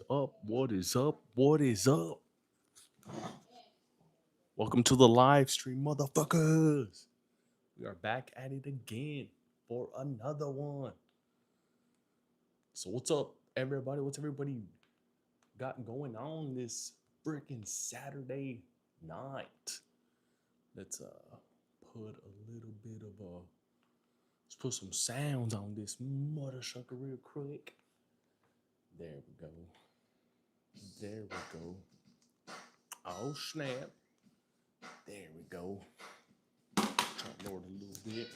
Up? What is up? What is up? Welcome to the live stream, motherfuckers. We are back at it again for another one. So, what's up, everybody? What's everybody got going on this freaking Saturday night? Let's put a little bit of let's put some sounds on this mother sucker real quick. There we go. There we go. Oh snap. There we go. Try to lower it a little bit.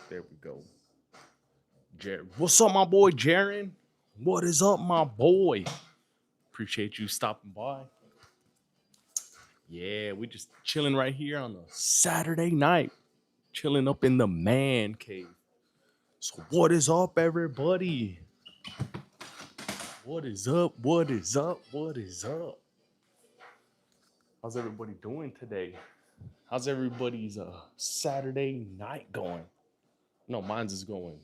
There we go. Jared. What's up, my boy Jaren? What is up, my boy? Appreciate you stopping by. Yeah, we just chilling right here on a Saturday night. Chilling up in the man cave. So what is up, everybody? What is up? What is up? What is up? How's everybody doing today? How's everybody's Saturday night going? No, mine's is going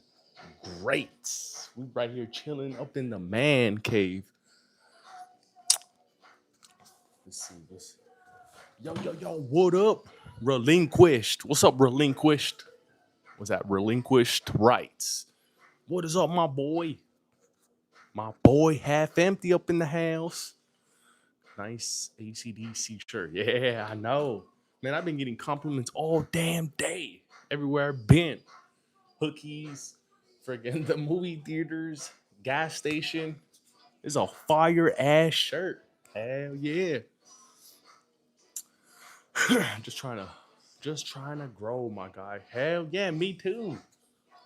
great. We right here chilling up in the man cave. Let's see this. Yo, what up? Relinquished. What's up, relinquished? What's that? Relinquished rights. What is up, my boy? My boy half empty up in the house. Nice ACDC shirt. Yeah, I know. Man, I've been getting compliments all damn day. Everywhere I've been. Hookies, friggin' the movie theaters, gas station. It's a fire ass shirt. Hell yeah. just trying to grow, my guy. Hell yeah, me too.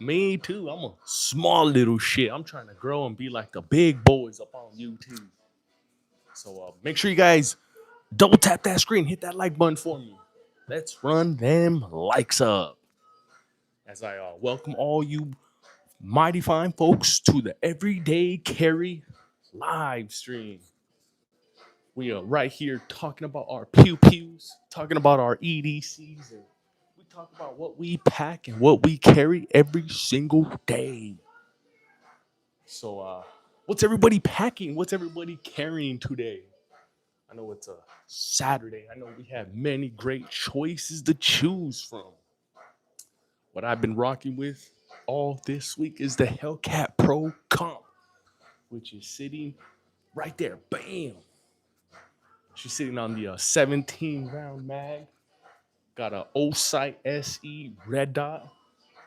Me too. I'm a small little shit. I'm trying to grow and be like the big boys up on YouTube. So make sure you guys double tap that screen, hit that like button for me. Let's run them likes up. As I welcome all you mighty fine folks to the Everyday Carry live stream. We are right here talking about our pew pews, talking about our EDCs, and we talk about what we pack and what we carry every single day. So, what's everybody packing? What's everybody carrying today? I know it's a Saturday. I know we have many great choices to choose from. What I've been rocking with all this week is the Hellcat Pro Comp, which is sitting right there. Bam! She's sitting on the 17 round mag. Got a O-Sight SE red dot,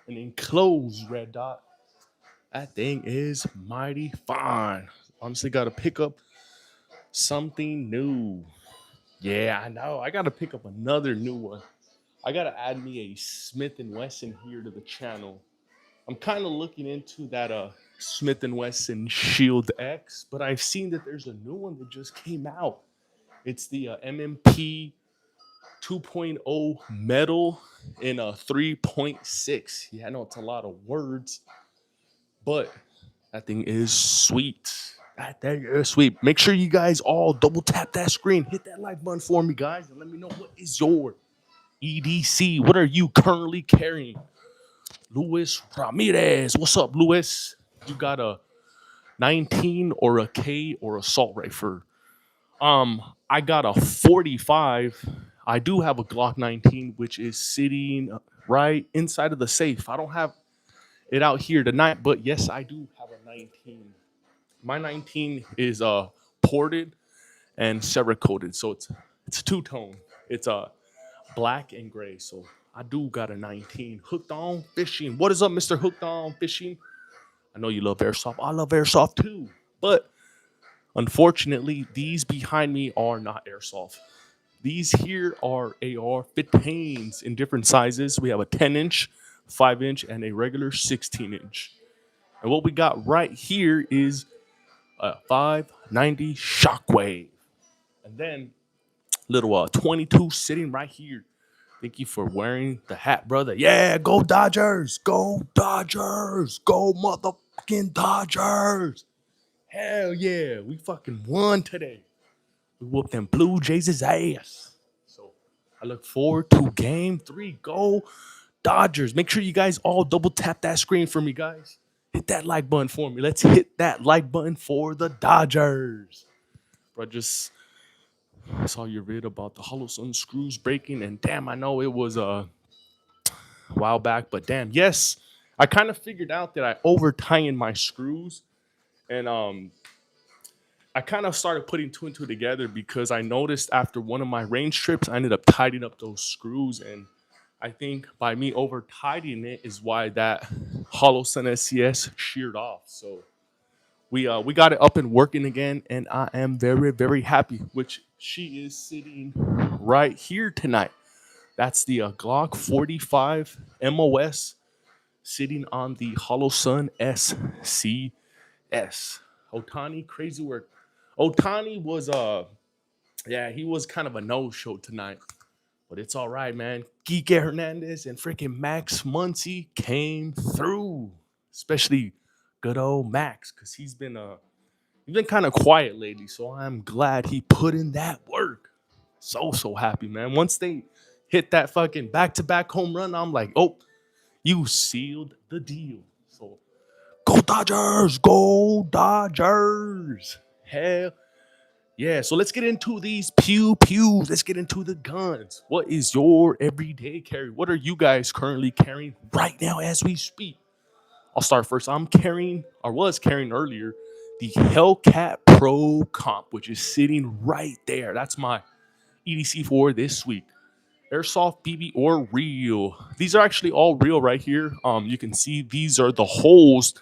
an enclosed red dot. That thing is mighty fine. Honestly, got to pick up something new. Yeah, I know. I got to pick up another new one. I got to add me a Smith& Wesson here to the channel. I'm kind of looking into that Smith& Wesson Shield X, but I've seen that there's a new one that just came out. It's the MMP 2.0 metal in a 3.6. Yeah, I know it's a lot of words, but that thing is sweet. That thing is sweet. Make sure you guys all double tap that screen, hit that like button for me, guys, and let me know what is your EDC. What are you currently carrying? Luis Ramirez. What's up, Luis? You got a 19 or a K or assault rifle? I got a 45. I do have a Glock 19, which is sitting right inside of the safe. I don't have it out here tonight, but yes, I do have a 19. My 19 is ported and Cerakoted, so it's a two-tone. It's black and gray, so I do got a 19. Hooked on fishing. What is up, Mr. Hooked on Fishing? I know you love airsoft. I love airsoft too, but unfortunately, these behind me are not airsoft. These here are AR-15s in different sizes. We have a 10-inch, 5-inch, and a regular 16-inch. And what we got right here is a 590 Shockwave. And then little 22 sitting right here. Thank you for wearing the hat, brother. Yeah, go Dodgers. Go Dodgers. Go motherfucking Dodgers. Hell yeah. We fucking won today. We whooped them Blue Jays' ass. So I look forward to game 3. Go Dodgers. Make sure you guys all double tap that screen for me, guys. Hit that like button for me. Let's hit that like button for the Dodgers. Bro, just saw your vid about the hollow sun screws breaking, and damn, I know it was a while back, but damn, yes, I kind of figured out that I over tying my screws, and I kind of started putting two and two together because I noticed after one of my range trips, I ended up tightening up those screws, and I think by me over tightening it is why that hollow sun SCS sheared off. So we got it up and working again, and I am very very happy. Which she is sitting right here tonight. That's the Glock 45 MOS sitting on the Hollow Sun SCS. Otani, crazy work. Otani was yeah, he was kind of a no-show tonight. But it's all right, man. Kike Hernandez and freaking Max Muncy came through. Especially good old Max, because he's been kind of quiet lately. So I'm glad he put in that work. So happy, man. Once they hit that fucking back-to-back home run, I'm like, oh, you sealed the deal. So go Dodgers! Go Dodgers! Hell yeah. So let's get into these pews. Let's get into the guns. What is your everyday carry? What are you guys currently carrying right now as we speak? I'll start first. I'm carrying, or was carrying earlier, the Hellcat Pro Comp, which is sitting right there. That's my EDC for this week. Airsoft, BB, or real. These are actually all real right here. You can see these are the holes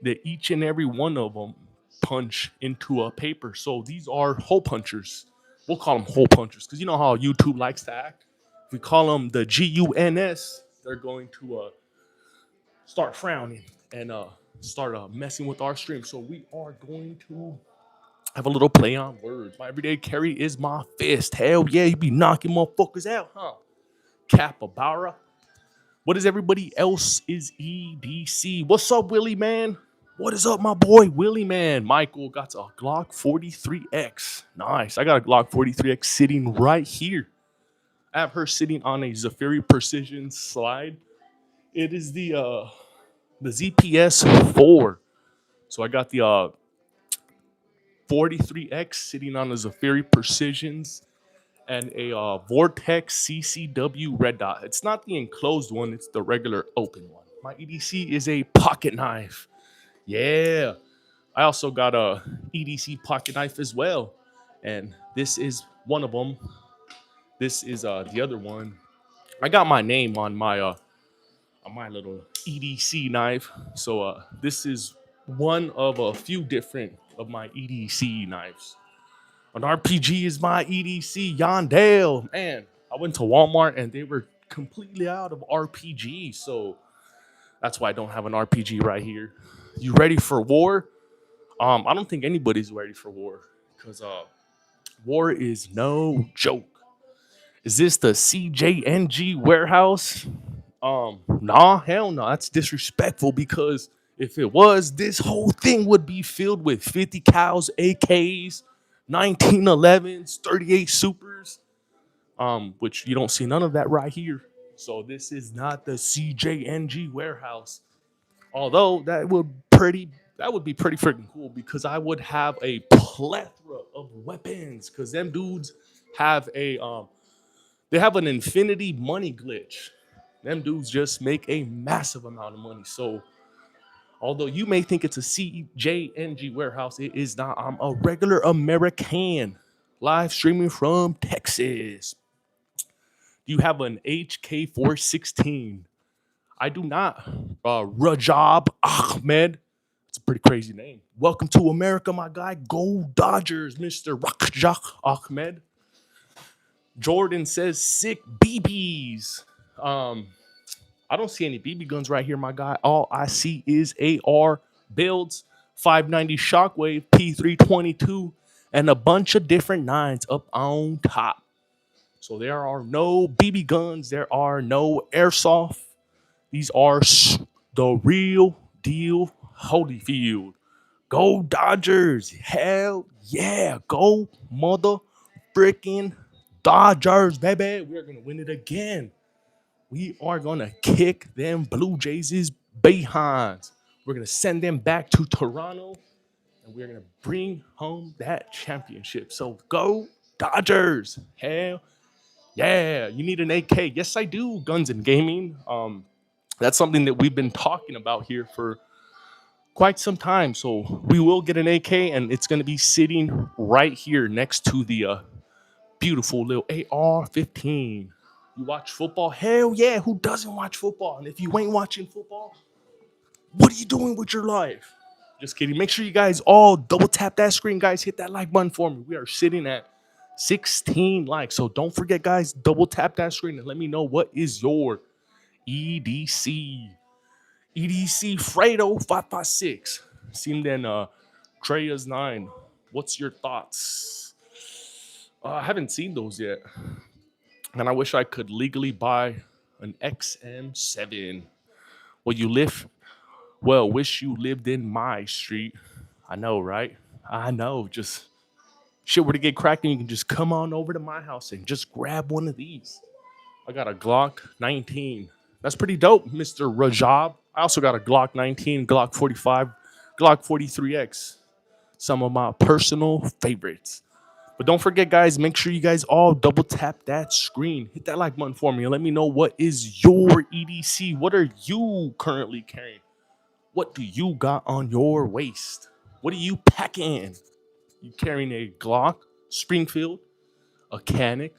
that each and every one of them punch into a paper. So these are hole punchers. We'll call them hole punchers because you know how YouTube likes to act. If we call them the GUNS, they're going to start frowning and start messing with our stream. So we are going to have a little play on words. My everyday carry is my fist. Hell yeah, you be knocking motherfuckers out, huh? Capybara. What is everybody else is EDC? What's up, Willie, man? What is up, my boy, Willie, man? Michael got a Glock 43X. Nice. I got a Glock 43X sitting right here. I have her sitting on a Zafiri Precision slide. It is the ZPS 4. So I got the 43X sitting on a Zafiri Precisions and a Vortex CCW red dot. It's not the enclosed one, it's the regular open one. My EDC is a pocket knife. Yeah. I also got a EDC pocket knife as well. And this is one of them. This is the other one. I got my name on my little EDC knife. So this is one of a few different of my EDC knives. An RPG is my EDC. Yandale. Man, I went to Walmart and they were completely out of RPG. So that's why I don't have an RPG right here. You ready for war? I don't think anybody's ready for war because war is no joke. Is this the CJNG warehouse? Nah, hell no. That's disrespectful because if it was, this whole thing would be filled with 50 cows, AKs, 1911s, 38 supers, which you don't see none of that right here. So this is not the CJNG warehouse. Although that would be pretty freaking cool because I would have a plethora of weapons because them dudes have they have an infinity money glitch. Them dudes just make a massive amount of money. So although you may think it's a CJNG warehouse, it is not. I'm a regular American live streaming from Texas. Do you have an HK416? I do not. Rajab Ahmed. It's a pretty crazy name. Welcome to America, my guy. Go Dodgers, Mr. Rajab Ahmed. Jordan says sick BBs. I don't see any BB guns right here, my guy. All I see is AR builds, 590 Shockwave, P322, and a bunch of different nines up on top. So there are no BB guns. There are no airsoft. These are the real deal Holyfield. Go Dodgers. Hell yeah. Go mother freaking Dodgers, baby. We're going to win it again. We are going to kick them Blue Jays' behinds. We're going to send them back to Toronto, and we're going to bring home that championship. So go Dodgers. Hell yeah. You need an AK. Yes, I do. Guns and gaming. That's something that we've been talking about here for quite some time. So we will get an AK, and it's going to be sitting right here next to the beautiful little AR-15. You watch football? Hell yeah. Who doesn't watch football? And if you ain't watching football, what are you doing with your life? Just kidding. Make sure you guys all double tap that screen, guys. Hit that like button for me. We are sitting at 16 likes. So don't forget, guys, double tap that screen and let me know what is your EDC. EDC Fredo 556. Seen then Treya's 9. What's your thoughts? I haven't seen those yet. And I wish I could legally buy an XM7. Well, you live well, wish you lived in my street. I know, right? I know. Just shit were to get cracked, and you can just come on over to my house and just grab one of these. I got a Glock 19. That's pretty dope, Mr. Rajab. I also got a Glock 19, Glock 45, Glock 43X. Some of my personal favorites. But don't forget, guys, make sure you guys all double tap that screen. Hit that like button for me and let me know what is your EDC. What are you currently carrying? What do you got on your waist? What are you packing? You carrying a Glock, Springfield, a Canic,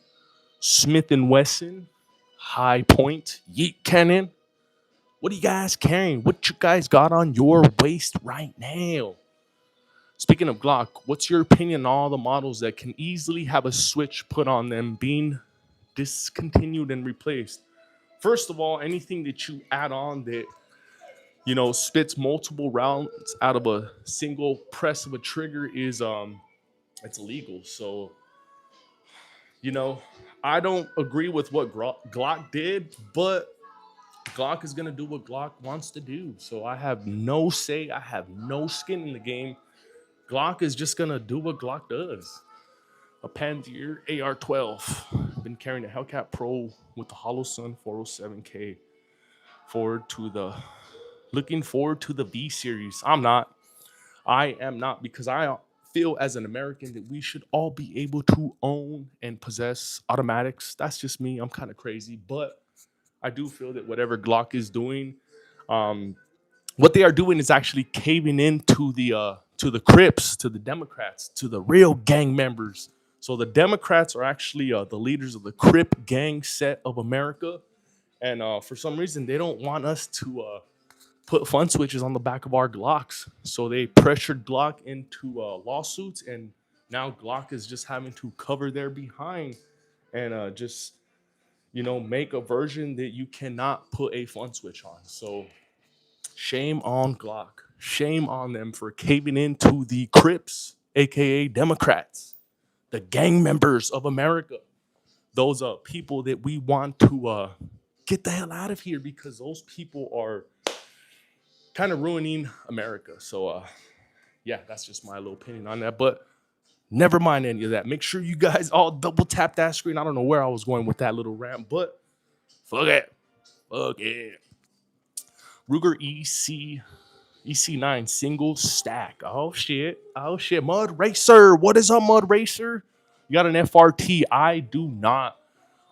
Smith& Wesson, High Point, Yeet Cannon? What are you guys carrying? What you guys got on your waist right now? Speaking of Glock, what's your opinion on all the models that can easily have a switch put on them being discontinued and replaced? First of all, anything that you add on that spits multiple rounds out of a single press of a trigger is it's illegal. So, you know, I don't agree with what Glock did, but Glock is gonna do what Glock wants to do. So I have no say. I have no skin in the game. Glock is just gonna do what Glock does. A Panzer AR-12. Been carrying a Hellcat Pro with the Hollow Sun 407K. Looking forward to the V series. I am not, because I feel as an American that we should all be able to own and possess automatics. That's just me. I'm kind of crazy, but I do feel that whatever Glock is doing, what they are doing is actually caving into the Crips, to the Democrats, to the real gang members. So the Democrats are actually the leaders of the Crip gang set of America, and for some reason they don't want us to put fun switches on the back of our Glocks. So they pressured Glock into lawsuits, and now Glock is just having to cover their behind and just make a version that you cannot put a fun switch on. So shame on Glock. Shame on them for caving into the Crips, aka Democrats, the gang members of America. Those people that we want to get the hell out of here, because those people are kind of ruining America. So yeah, that's just my little opinion on that. But never mind any of that. Make sure you guys all double tap that screen. I don't know where I was going with that little rant, but fuck it. Fuck it. Ruger EC9 single stack. Oh shit. Mud Racer. What is a Mud Racer? You got an FRT? I do not.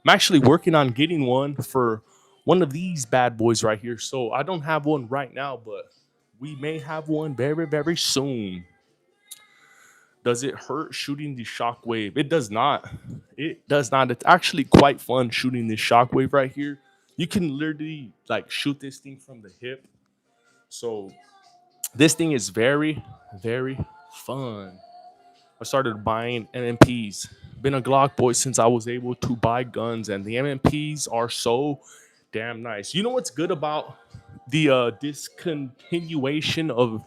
I'm actually working on getting one for one of these bad boys right here. So I don't have one right now, but we may have one very, very soon. Does it hurt shooting the shockwave? It does not. It does not. It's actually quite fun shooting this shockwave right here. You can literally like shoot this thing from the hip. So this thing is very, very fun. I started buying MMPs. Been a Glock boy since I was able to buy guns, and the MMPs are so damn nice. You know what's good about the discontinuation of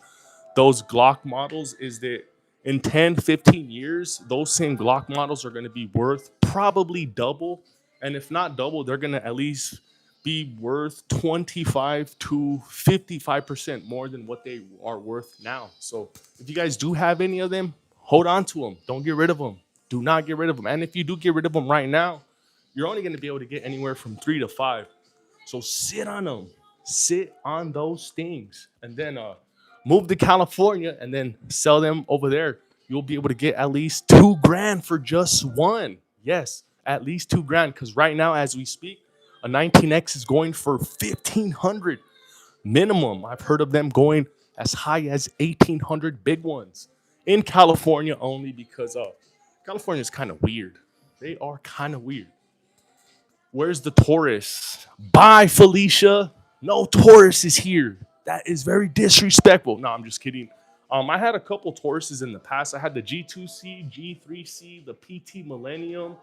those Glock models is that in 10, 15 years, those same Glock models are going to be worth probably double. And if not double, they're going to at least be worth 25 to 55% more than what they are worth now. So if you guys do have any of them, hold on to them. Don't get rid of them. Do not get rid of them. And if you do get rid of them right now, you're only going to be able to get anywhere from 3 to 5. So sit on them. sit on those things, and then move to California and then sell them over there. You'll be able to get at least 2 grand for just one. Yes, at least 2 grand. Because right now, as we speak, a 19X is going for 1,500 minimum. I've heard of them going as high as 1,800, big ones in California only, because California is kind of weird. They are kind of weird. Where's the Taurus? Bye, Felicia. No Taurus is here. That is very disrespectful. No, I'm just kidding. I had a couple Tauruses in the past. I had the G2C, G3C, the PT Millennium.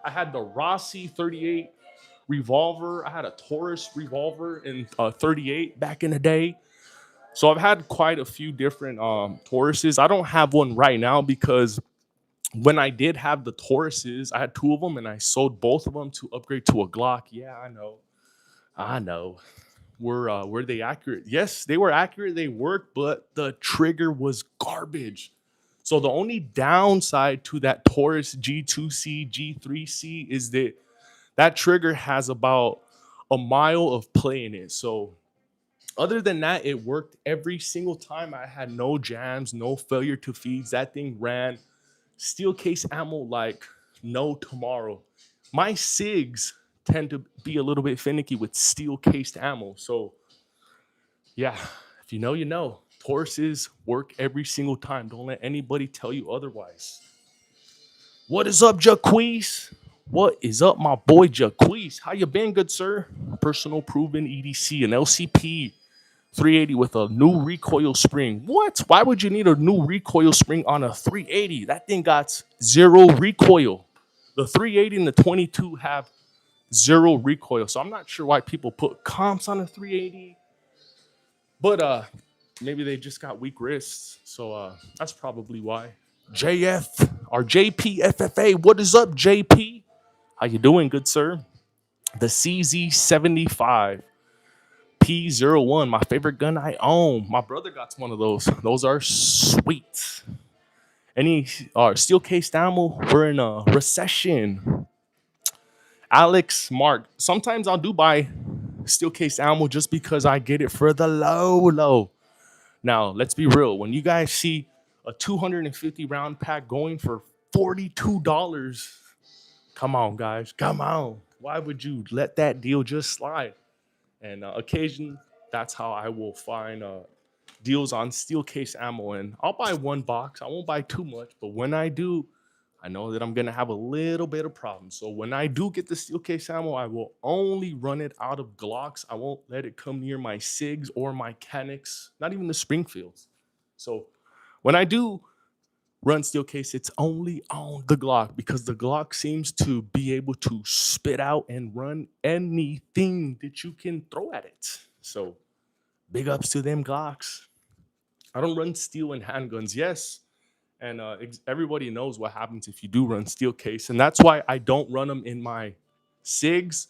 I had the Rossi 38 revolver. I had a Taurus revolver in 38 back in the day. So I've had quite a few different Tauruses. I don't have one right now because when I did have the Tauruses, I had 2 of them and I sold both of them to upgrade to a Glock. Yeah, I know. I know. Were they accurate? Yes, they were accurate. They worked, but the trigger was garbage. So the only downside to that Taurus G2C, G3C is that that trigger has about a mile of play in it. So other than that, it worked every single time. I had no jams, no failure to feeds. That thing ran steel case ammo like no tomorrow. My SIGs tend to be a little bit finicky with steel cased ammo. So yeah, if you know, you know. Tauruses work every single time. Don't let anybody tell you otherwise. What is up, Jaquez? What is up, my boy Jaquez? How you been, good sir? Personal proven EDC, an LCP 380 with a new recoil spring. What? Why would you need a new recoil spring on a 380? That thing got zero recoil. The 380 and the 22 have zero recoil. So I'm not sure why people put comps on a 380. But maybe they just got weak wrists. So that's probably why. JF or JPFFA. What is up, JP? How you doing, good sir? The CZ75 P01, my favorite gun I own. My brother got one of those. Those are sweet. Any steel cased ammo? We're in a recession. Alex Mark. Sometimes I'll do buy steel cased ammo just because I get it for the low. Now, let's be real. When you guys see a 250 round pack going for $42, come on, guys. Come on. Why would you let that deal just slide? And occasionally, that's how I will find deals on steel case ammo. And I'll buy one box. I won't buy too much. But when I do, I know that I'm going to have a little bit of problems. So when I do get the steel case ammo, I will only run it out of Glocks. I won't let it come near my SIGs or my Canics, not even the Springfields. So when I do run steel case, it's only on the Glock because the Glock seems to be able to spit out and run anything that you can throw at it. So big ups to them Glocks. I don't run steel and handguns, yes. And everybody knows what happens if you do run steel case. And that's why I don't run them in my SIGs,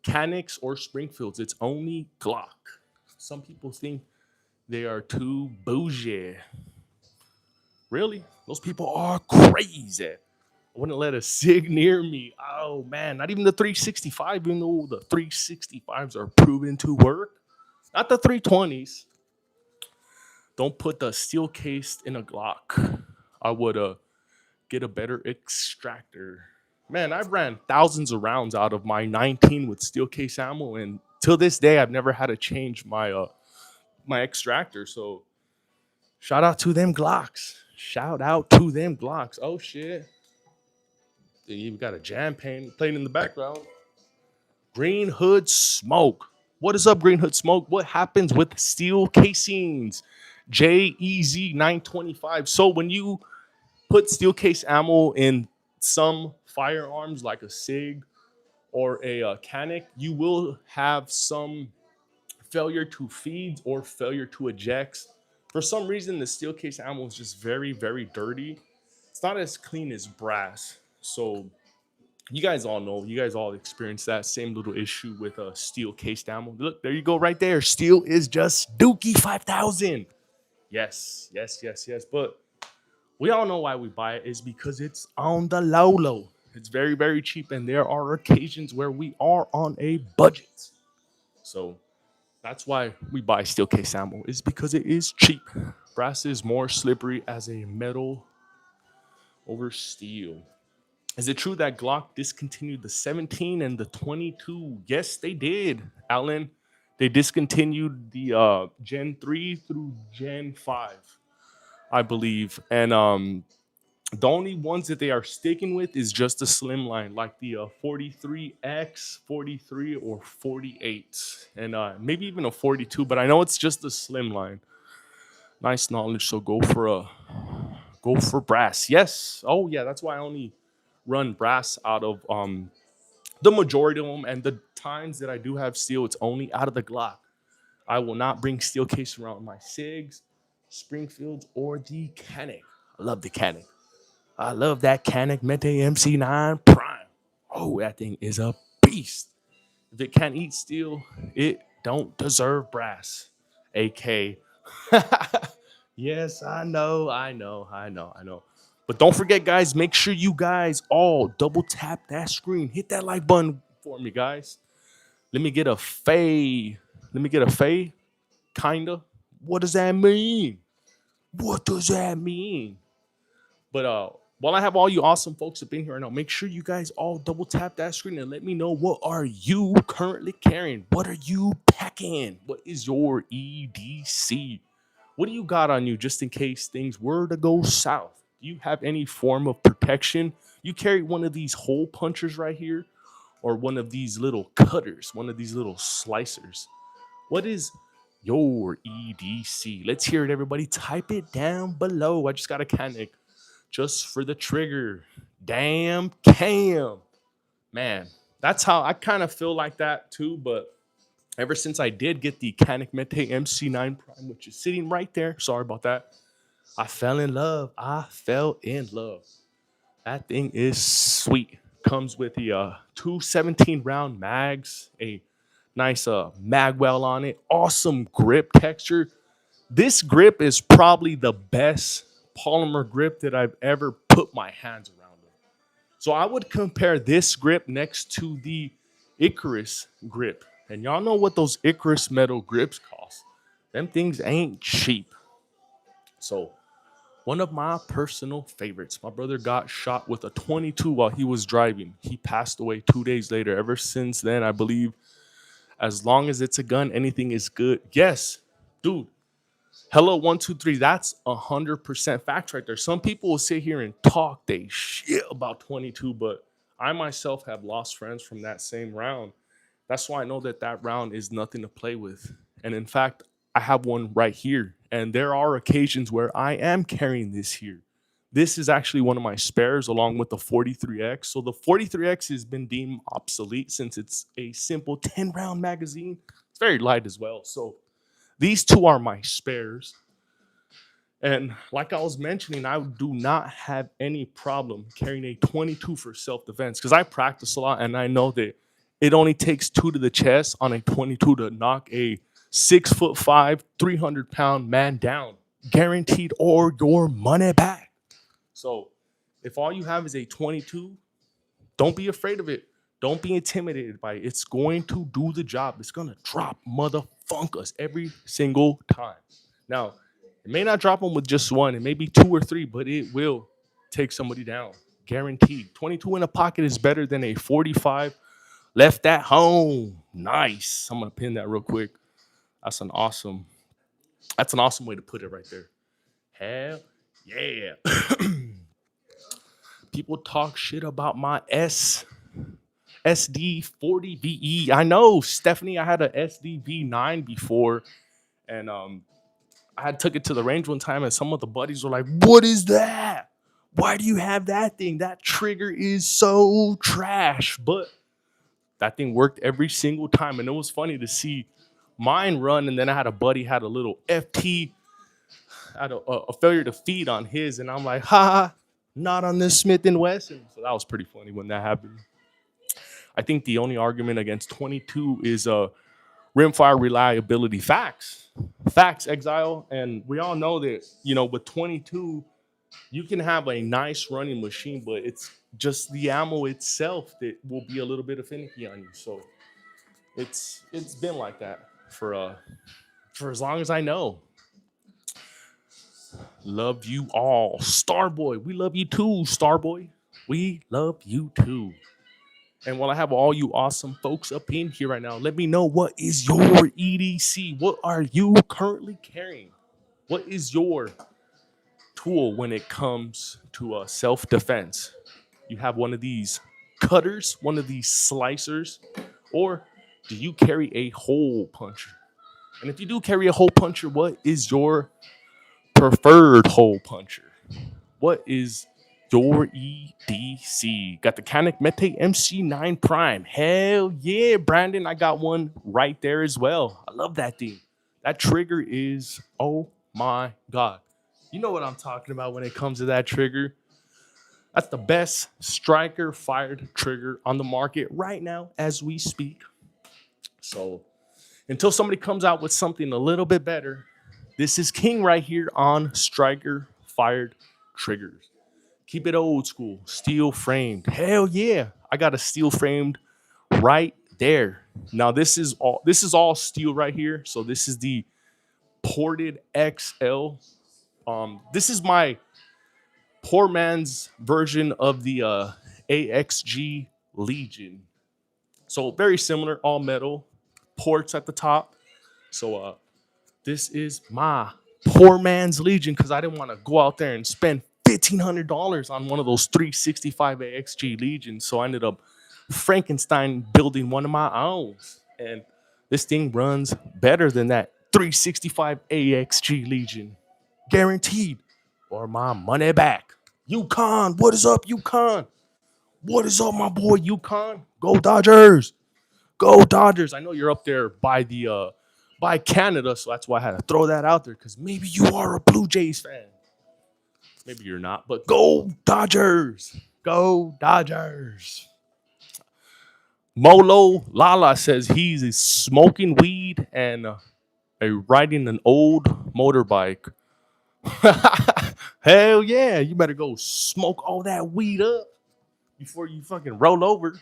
Canics, or Springfields. It's only Glock. Some people think they are too bougie. Really? Those people are crazy. I wouldn't let a SIG near me. Oh, man. Not even the 365, even though the 365s are proven to work. Not the 320s. Don't put the steel case in a Glock. I would get a better extractor. Man, I've ran thousands of rounds out of my 19 with steel case ammo, and till this day, I've never had to change my my extractor. So shout out to them Glocks. Shout out to them Glocks. Oh shit. You got a jam playing in the background. Green Hood Smoke. What is up, Green Hood Smoke? What happens with steel casings? JEZ 925. So when you put steel case ammo in some firearms like a SIG or a Canic, you will have some failure to feed or failure to eject. For some reason, the steel case ammo is just very, very dirty. It's not as clean as brass. So you guys all know, you guys all experienced that same little issue with a steel cased ammo. Look, there you go right there. Steel is just Dookie 5000. Yes. But we all know why we buy it is because it's on the low. It's very, very cheap. And there are occasions where we are on a budget. So That's why we buy steel case ammo. Is because it is cheap. Brass is more slippery as a metal over steel. Is it true that Glock discontinued the 17 and the 22? Yes, they did, Alan. They discontinued the Gen 3 through Gen 5, I believe. And the only ones that they are sticking with is just the slim line, like the 43X, 43, or 48, and maybe even a 42. But I know it's just the slim line. Nice knowledge. So go for brass. Yes. Oh yeah, that's why I only run brass out of the majority of them, and the times that I do have steel, it's only out of the Glock. I will not bring steel case around my SIGs, Springfields, or the Canic. I love the Canic. I love that Canic Mente MC9 Prime. Oh, that thing is a beast. If it can't eat steel, it don't deserve brass. AK. Yes, I know. But don't forget, guys, make sure you guys all double tap that screen. Hit that like button for me, guys. Let me get a fade. Let me get a fade. Kinda. What does that mean? What does that mean? But while I have all you awesome folks up in here right now, make sure you guys all double tap that screen and let me know, what are you currently carrying? What are you packing? What is your EDC? What do you got on you just in case things were to go south? Do you have any form of protection? You carry one of these hole punchers right here, or one of these little cutters, one of these little slicers? What is your EDC? Let's hear it, everybody. Type it down below. I just got a Canic just for the trigger. Damn cam. Man, that's how I kind of feel like that too. But ever since I did get the Canic Mente MC9 Prime, which is sitting right there, sorry about that, I fell in love. I fell in love. That thing is sweet. Comes with the two 17 round mags, a nice magwell on it, awesome grip texture. This grip is probably the best polymer grip that I've ever put my hands around it. So I would compare this grip next to the Icarus grip. And y'all know what those Icarus metal grips cost. Them things ain't cheap. So one of my personal favorites. My brother got shot with a 22 while he was driving. He passed away 2 days later. Ever since then, I believe as long as it's a gun, anything is good. Yes, dude. Hello, 123. That's 100% fact right there. Some people will sit here and talk they shit about 22, but I myself have lost friends from that same round. That's why I know that that round is nothing to play with. And in fact, I have one right here. And there are occasions where I am carrying this here. This is actually one of my spares along with the 43X. So the 43X has been deemed obsolete since it's a simple 10 round magazine. It's very light as well. So these two are my spares. And like I was mentioning, I do not have any problem carrying a 22 for self defense because I practice a lot and I know that it only takes two to the chest on a 22 to knock a 6'5", 300-pound man down, guaranteed, or your money back. So if all you have is a 22, don't be afraid of it. Don't be intimidated by it. It's going to do the job. It's going to drop motherfuckers every single time. Now, it may not drop them with just one. It may be two or three, but it will take somebody down. Guaranteed. 22 in a pocket is better than a 45 left at home. Nice. I'm going to pin that real quick. That's an awesome way to put it right there. Hell yeah. People talk shit about my SD40VE. I know, Stephanie, I had a SDV9 before, and I had took it to the range one time, and some of the buddies were like, "What is that? Why do you have that thing? That trigger is so trash." But that thing worked every single time, and it was funny to see mine run. And then I had a buddy had a little FT, had a failure to feed on his, and I'm like, "Ha, not on this Smith and Wesson." So that was pretty funny when that happened. I think the only argument against 22 is rimfire reliability. Facts, Exile. And we all know that, with 22, you can have a nice running machine, but it's just the ammo itself that will be a little bit finicky on you. So it's been like that. for as long as I know. Love you all. Starboy, we love you too, Starboy. We love you too. And while I have all you awesome folks up in here right now, let me know, what is your EDC? What are you currently carrying? What is your tool when it comes to self defense? You have one of these cutters, one of these slicers, or do you carry a hole puncher? And if you do carry a hole puncher, what is your preferred hole puncher? What is your EDC? Got the Canic Mete MC9 Prime. Hell yeah, Brandon. I got one right there as well. I love that thing. That trigger is, oh my God. You know what I'm talking about when it comes to that trigger. That's the best striker fired trigger on the market right now as we speak. So until somebody comes out with something a little bit better, this is king right here on striker fired triggers. Keep it old school, steel framed. Hell yeah, I got a steel framed right there. Now this is all steel right here. So this is the ported XL. This is my poor man's version of the AXG Legion. So very similar, all metal, ports at the top. So this is my poor man's Legion because I didn't want to go out there and spend $1,500 on one of those 365 AXG Legions. So I ended up Frankenstein building one of my own. And this thing runs better than that 365 AXG Legion. Guaranteed. Or my money back. UConn, what is up, UConn? What is up, my boy, UConn? Go Dodgers. Go Dodgers. I know you're up there by Canada, so that's why I had to throw that out there, because maybe you are a Blue Jays fan. Maybe you're not, but go Dodgers. Go Dodgers. Molo Lala says he's smoking weed and riding an old motorbike. Hell yeah, you better go smoke all that weed up before you fucking roll over.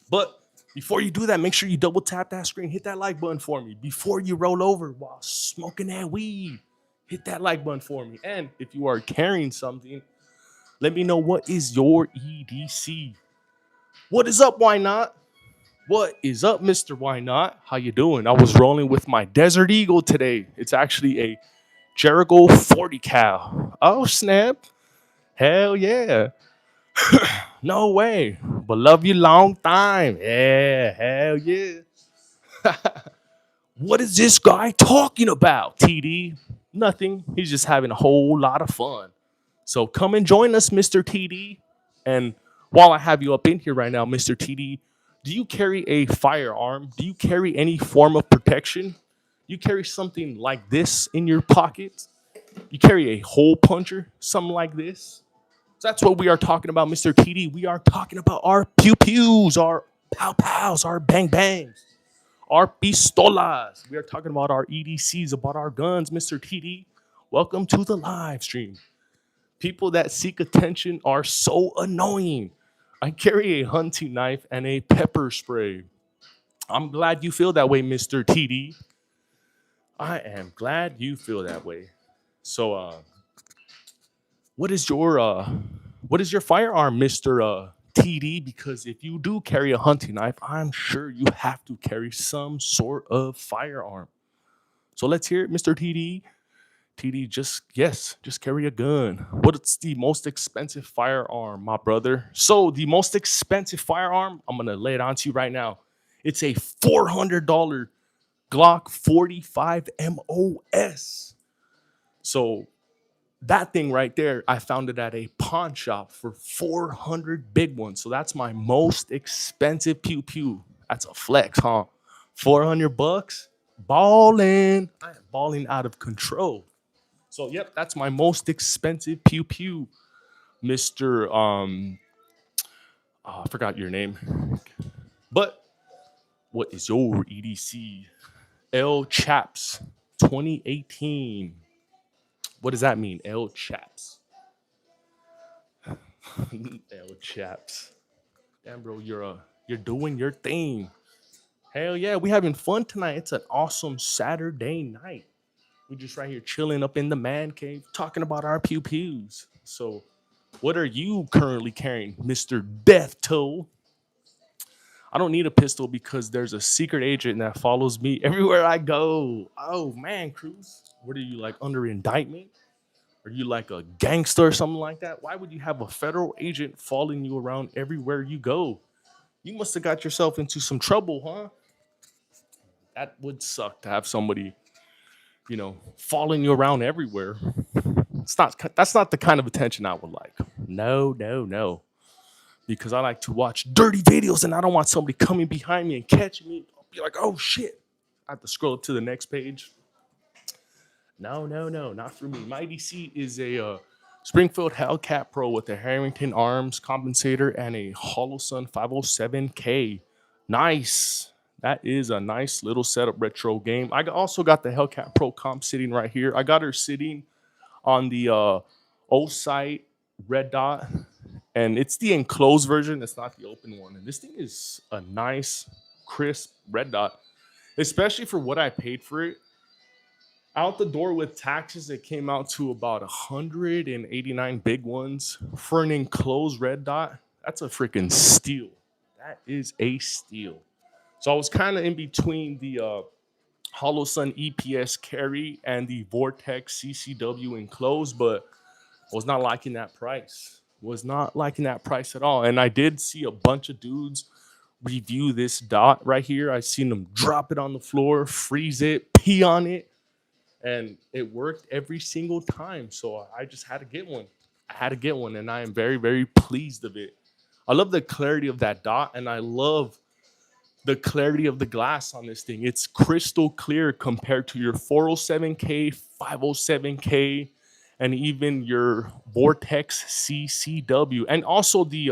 But before you do that, make sure you double tap that screen. Hit that like button for me before you roll over while smoking that weed. Hit that like button for me. And if you are carrying something, let me know, what is your EDC? What is up, why not? What is up, Mr. Why Not? How you doing? I was rolling with my Desert Eagle today. It's actually a Jericho 40 cal. Oh, snap. Hell yeah. No way. But love you long time. Yeah, hell yeah. What is this guy talking about, TD? Nothing. He's just having a whole lot of fun. So come and join us, Mr. TD. And while I have you up in here right now, Mr. TD, do you carry a firearm? Do you carry any form of protection? You carry something like this in your pocket? You carry a hole puncher, something like this? So that's what we are talking about, Mr. TD. We are talking about our pew pews, our pow pows, our bang bangs, our pistolas. We are talking about our EDCs, about our guns, Mr. TD. Welcome to the live stream. People that seek attention are so annoying. I carry a hunting knife and a pepper spray. I'm glad you feel that way, Mr. TD. I am glad you feel that way. So, what is your firearm, Mr. TD? Because if you do carry a hunting knife, I'm sure you have to carry some sort of firearm. So let's hear it, Mr. TD. TD, just carry a gun. What's the most expensive firearm, my brother? So the most expensive firearm, I'm gonna lay it on to you right now. It's a $400 Glock 45 MOS. So that thing right there, I found it at a pawn shop for 400 big ones. So that's my most expensive pew pew. That's a flex, huh? 400 bucks. Balling. I am balling out of control. So yep, that's my most expensive pew pew, Mr. I forgot your name. But what is your EDC? L Chaps 2018. What does that mean? L Chaps. L Chaps. Damn, bro, you're doing your thing. Hell yeah, we having fun tonight. It's an awesome Saturday night. We just right here chilling up in the man cave, talking about our pew pews. So, what are you currently carrying, Mister Death Toll? I don't need a pistol because there's a secret agent that follows me everywhere I go. Oh man, Cruz, what are you like under indictment? Are you like a gangster or something like that? Why would you have a federal agent following you around everywhere you go? You must have got yourself into some trouble, huh? That would suck to have somebody, following you around everywhere. It's not that's not the kind of attention I would like. No, no, no. Because I like to watch dirty videos and I don't want somebody coming behind me and catching me. I'll be like, oh shit. I have to scroll up to the next page. No, no, no, not for me. My DC is a Springfield Hellcat Pro with a Harrington Arms compensator and a Holosun 507K. Nice. That is a nice little setup retro game. I also got the Hellcat Pro comp sitting right here. I got her sitting on the O-Site red dot, and it's the enclosed version. It's not the open one. And this thing is a nice, crisp red dot, especially for what I paid for it. Out the door with taxes, it came out to about 189 big ones for an enclosed red dot. That's a freaking steal. That is a steal. So I was kind of in between the Holosun EPS carry and the Vortex CCW enclosed, but I was not liking that price. Was not liking that price at all. And I did see a bunch of dudes review this dot right here. I seen them drop it on the floor, freeze it, pee on it, and it worked every single time. So I just had to get one. I had to get one, and I am very, very pleased of it. I love the clarity of that dot, and I love the clarity of the glass on this thing. It's crystal clear compared to your 407K, 507K, and even your Vortex CCW, and also the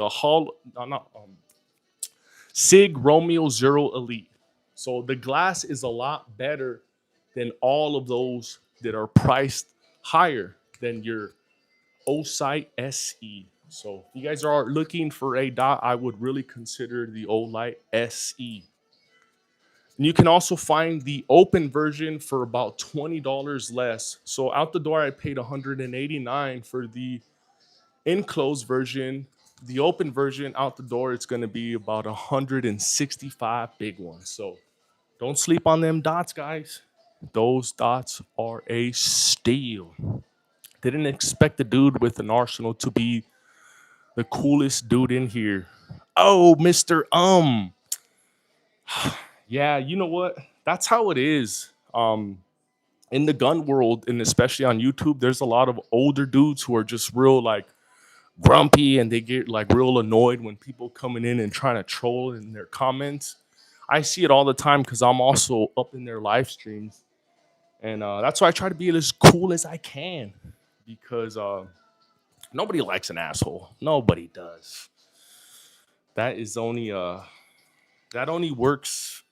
Sig Romeo Zero Elite. So the glass is a lot better than all of those that are priced higher than your O-Site SE. So if you guys are looking for a dot, I would really consider the O-Lite SE. And you can also find the open version for about $20 less. So out the door, I paid $189 for the enclosed version. The open version out the door, it's going to be about 165 big ones. So don't sleep on them dots, guys. Those dots are a steal. Didn't expect the dude with an arsenal to be the coolest dude in here. Oh, Mr. Yeah, you know what? That's how it is. In the gun world, and especially on YouTube, there's a lot of older dudes who are just real like grumpy, and they get like real annoyed when people coming in and trying to troll in their comments. I see it all the time because I'm also up in their live streams, and that's why I try to be as cool as I can because nobody likes an asshole. Nobody does. That is only that only works,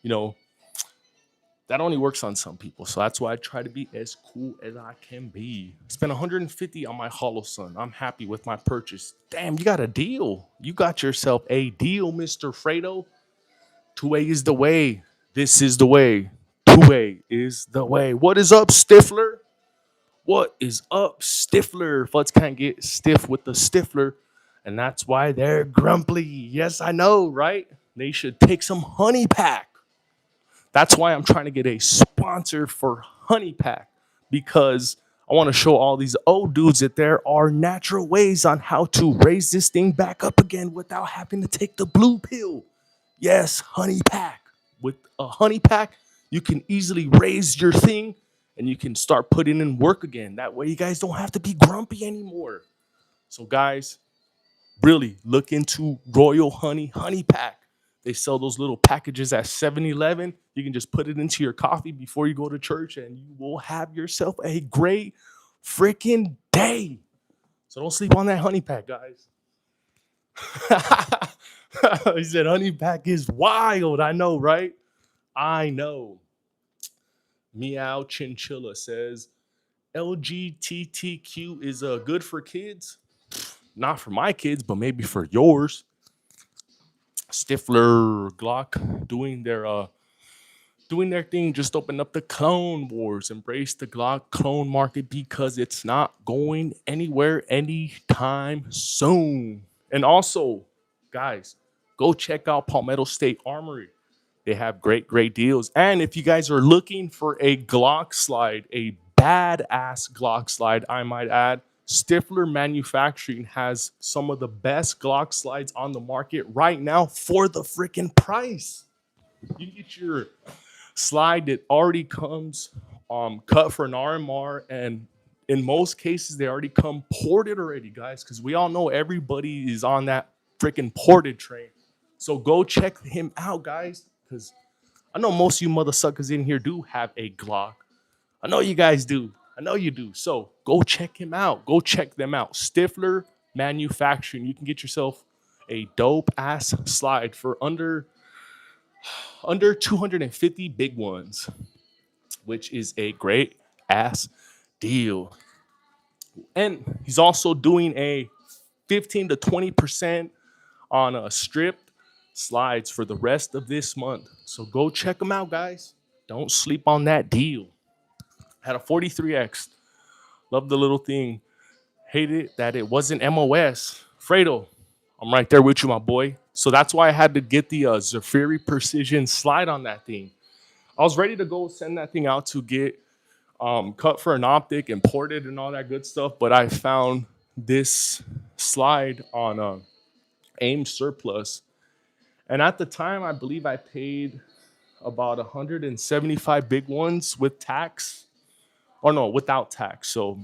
you know, that only works on some people. So that's why I try to be as cool as I can be. Spent 150 on my Holosun. I'm happy with my purchase. Damn, you got a deal. You got yourself a deal, Mr. Fredo. Two-way is the way. This is the way. Two-way is the way. What is up, Stifler? What is up, Stifler? Futs can't get stiff with the Stifler, and that's why they're grumpy. Yes, I know, right? They should take some honey pack. That's why I'm trying to get a sponsor for honey pack because I want to show all these old dudes that there are natural ways on how to raise this thing back up again without having to take the blue pill. Yes, honey pack. With a honey pack, you can easily raise your thing and you can start putting in work again. That way, you guys don't have to be grumpy anymore. So, guys, really look into Royal Honey Pack. They sell those little packages at 7-Eleven. You can just put it into your coffee before you go to church, and you will have yourself a great freaking day. So don't sleep on that honey pack, guys. He said honey pack is wild. I know, right? I know. Meow Chinchilla says LGBTQ is good for kids. Not for my kids, but maybe for yours. Stifler, Glock doing their thing. Just open up the clone wars. Embrace the Glock clone market because it's not going anywhere anytime soon. And also, guys, go check out Palmetto State Armory. They have great deals. And if you guys are looking for a Glock slide, a badass Glock slide, I might add, Stifler Manufacturing has some of the best Glock slides on the market right now for the freaking price. You can get your slide that already comes cut for an RMR, and in most cases they already come ported already, guys, because we all know everybody is on that freaking ported train. So go check him out, guys, because I know most of you mother suckers in here do have a Glock. I know you guys do. I know you do. So go check him out. Go check them out. Stifler Manufacturing. You can get yourself a dope ass slide for under 250 big ones, which is a great ass deal. And he's also doing a 15 to 20% on a stripped slides for the rest of this month. So go check them out, guys. Don't sleep on that deal. Had a 43X. Love the little thing. Hated that it wasn't MOS. Fredo, I'm right there with you, my boy. So that's why I had to get the Zafiri Precision slide on that thing. I was ready to go send that thing out to get cut for an optic and ported and all that good stuff, but I found this slide on AIM Surplus. And at the time, I believe I paid about 175 big ones with tax. Or no, without tax. So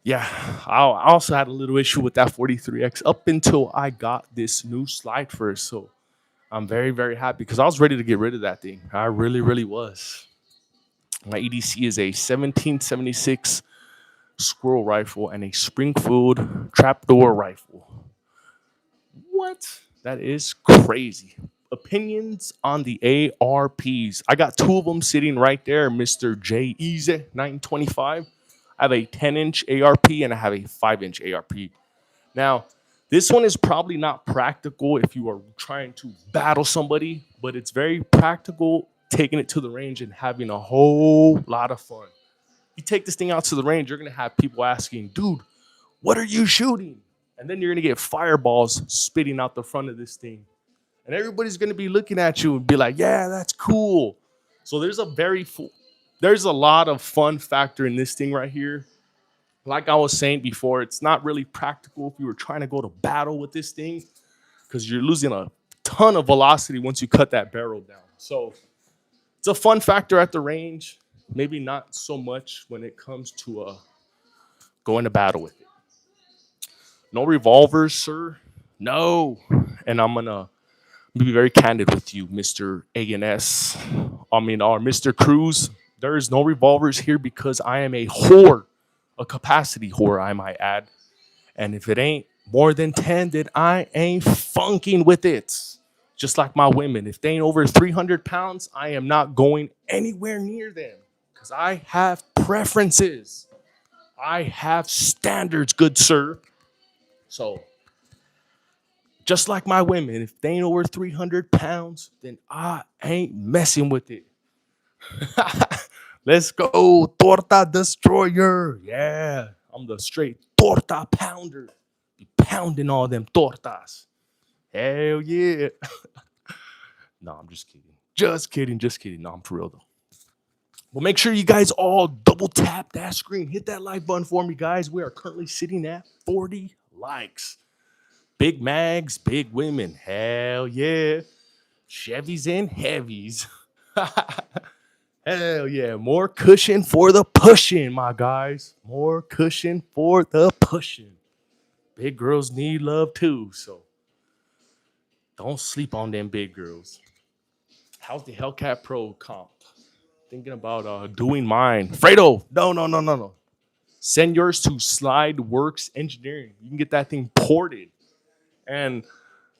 yeah, I also had a little issue with that 43X up until I got this new slide first. So I'm very happy because I was ready to get rid of that thing. I really was. My EDC is a 1776 squirrel rifle and a Springfield trapdoor rifle. What? That is crazy. Opinions on the ARPs. I got two of them sitting right there, Mr. J Easy 925. I have a 10-inch ARP and I have a 5-inch ARP. Now, this one is probably not practical if you are trying to battle somebody, but it's very practical taking it to the range and having a whole lot of fun. You take this thing out to the range, you're going to have people asking, dude, what are you shooting? And then you're going to get fireballs spitting out the front of this thing. And everybody's going to be looking at you and be like, yeah, that's cool. So there's a lot of fun factor in this thing right here. Like I was saying before, it's not really practical if you were trying to go to battle with this thing because you're losing a ton of velocity once you cut that barrel down. So it's a fun factor at the range. Maybe not so much when it comes to going to battle with it. No revolvers, sir. No. And I'm gonna be very candid with you, Mr. ANS. Or Mr. Cruz. There is no revolvers here because I am a whore, a capacity whore, I might add. And if it ain't more than 10, then I ain't funking with it. Just like my women. If they ain't over 300 pounds, I am not going anywhere near them because I have preferences. I have standards, good sir. So, just like my women, if they ain't over 300 pounds, then I ain't messing with it. Let's go, torta destroyer. Yeah, I'm the straight torta pounder. Be pounding all them tortas. Hell yeah. No, I'm just kidding. Just kidding. No, I'm for real though. Well, make sure you guys all double tap that screen. Hit that like button for me, guys. We are currently sitting at 40 likes. Big mags, big women. Hell yeah. Chevys and heavies. Hell yeah. More cushion for the pushing, my guys. More cushion for the pushing. Big girls need love too, so don't sleep on them big girls. How's the Hellcat Pro comp? Thinking about doing mine. Fredo, no. Send yours to Slide Works Engineering. You can get that thing ported. And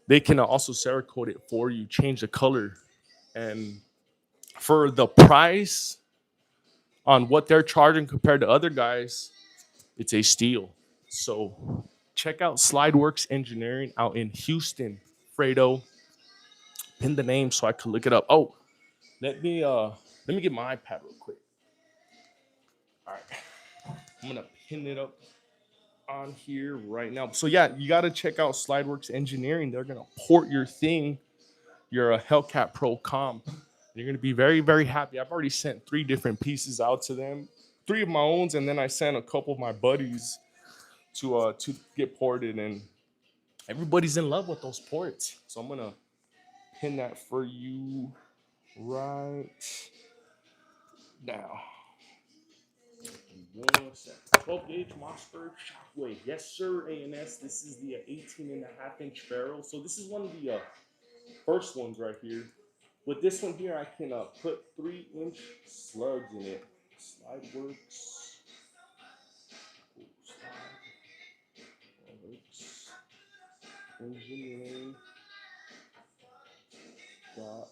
they can also Cerakote it for you, change the color. And for the price on what they're charging compared to other guys, it's a steal. So check out Slideworks Engineering out in Houston, Fredo. Pin the name so I could look it up. Oh, let me get my iPad real quick. All right, I'm gonna pin it up on here right now. So yeah, you gotta check out SlideWorks Engineering. They're gonna port your thing, your Hellcat Pro comp. You're gonna be very, very happy. I've already sent 3 different pieces out to them, 3 of my own, and then I sent a couple of my buddies to get ported, and everybody's in love with those ports. So I'm gonna pin that for you right now. 1 second. 12 gauge Mossberg Shockwave. Yes, sir, ANS. This is the 18.5-inch barrel. So this is one of the first ones right here. With this one here, I can put 3-inch slugs in it. SlideWorks. SlideWorks. Engineering. Dot.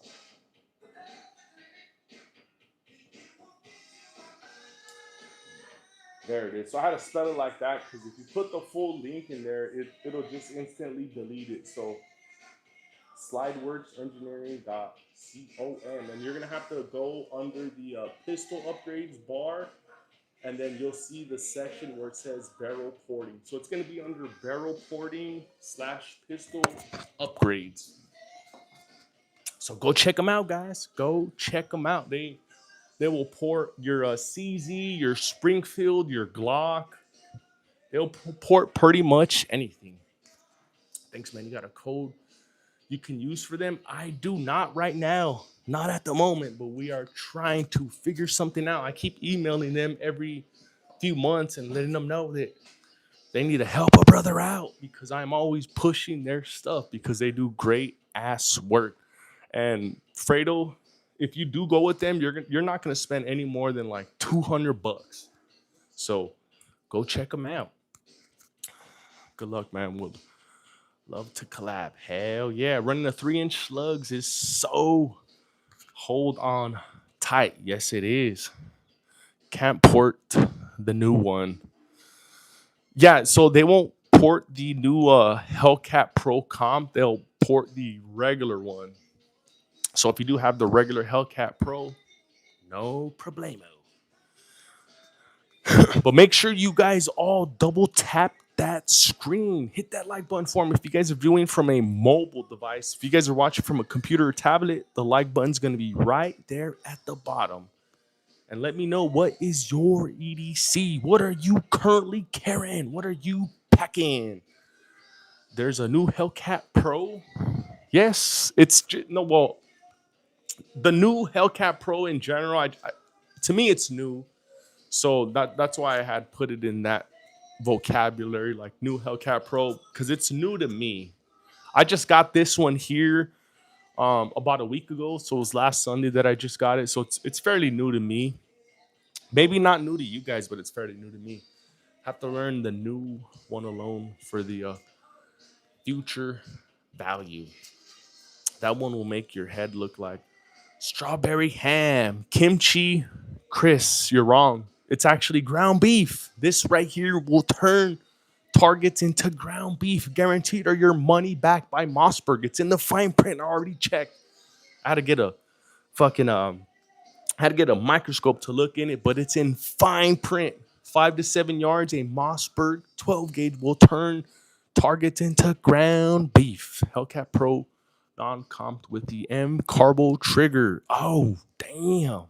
There it is. So I had to spell it like that because if you put the full link in there, it'll just instantly delete it. So SlideWorksEngineering.com, and you're gonna have to go under the pistol upgrades bar, and then you'll see the section where it says barrel porting. So it's gonna be under barrel porting / pistol upgrades. So go check them out, guys. Go check them out. They will port your CZ, your Springfield, your Glock. They'll port pretty much anything. Thanks, man. You got a code you can use for them? I do not right now. Not at the moment, but we are trying to figure something out. I keep emailing them every few months and letting them know that they need to help a brother out because I'm always pushing their stuff because they do great ass work. And Fredo, if you do go with them, you're not going to spend any more than like $200. So go check them out. Good luck, man. We'll love to collab. Hell yeah. Running the 3-inch slugs is so hold on tight. Yes, it is. Can't port the new one. Yeah, so they won't port the new Hellcat Pro comp. They'll port the regular one. So if you do have the regular Hellcat Pro, no problemo. But make sure you guys all double tap that screen. Hit that like button for me. If you guys are viewing from a mobile device, if you guys are watching from a computer or tablet, the like button's going to be right there at the bottom. And let me know, what is your EDC? What are you currently carrying? What are you packing? There's a new Hellcat Pro. Yes, well, the new Hellcat Pro in general, to me, it's new. So that's why I had put it in that vocabulary, like new Hellcat Pro, because it's new to me. I just got this one here about a week ago. So it was last Sunday that I just got it. So it's fairly new to me. Maybe not new to you guys, but it's fairly new to me. Have to learn the new one alone for the future value. That one will make your head look like strawberry ham, kimchi. Chris, you're wrong. It's actually ground beef. This right here will turn targets into ground beef, guaranteed, or your money back by Mossberg. It's in the fine print. I already checked. I had to get a fucking had to get a microscope to look in it, but it's in fine print. 5 to 7 yards, a Mossberg 12 gauge will turn targets into ground beef. Hellcat Pro non-comped with the M Carbo trigger. Oh, damn.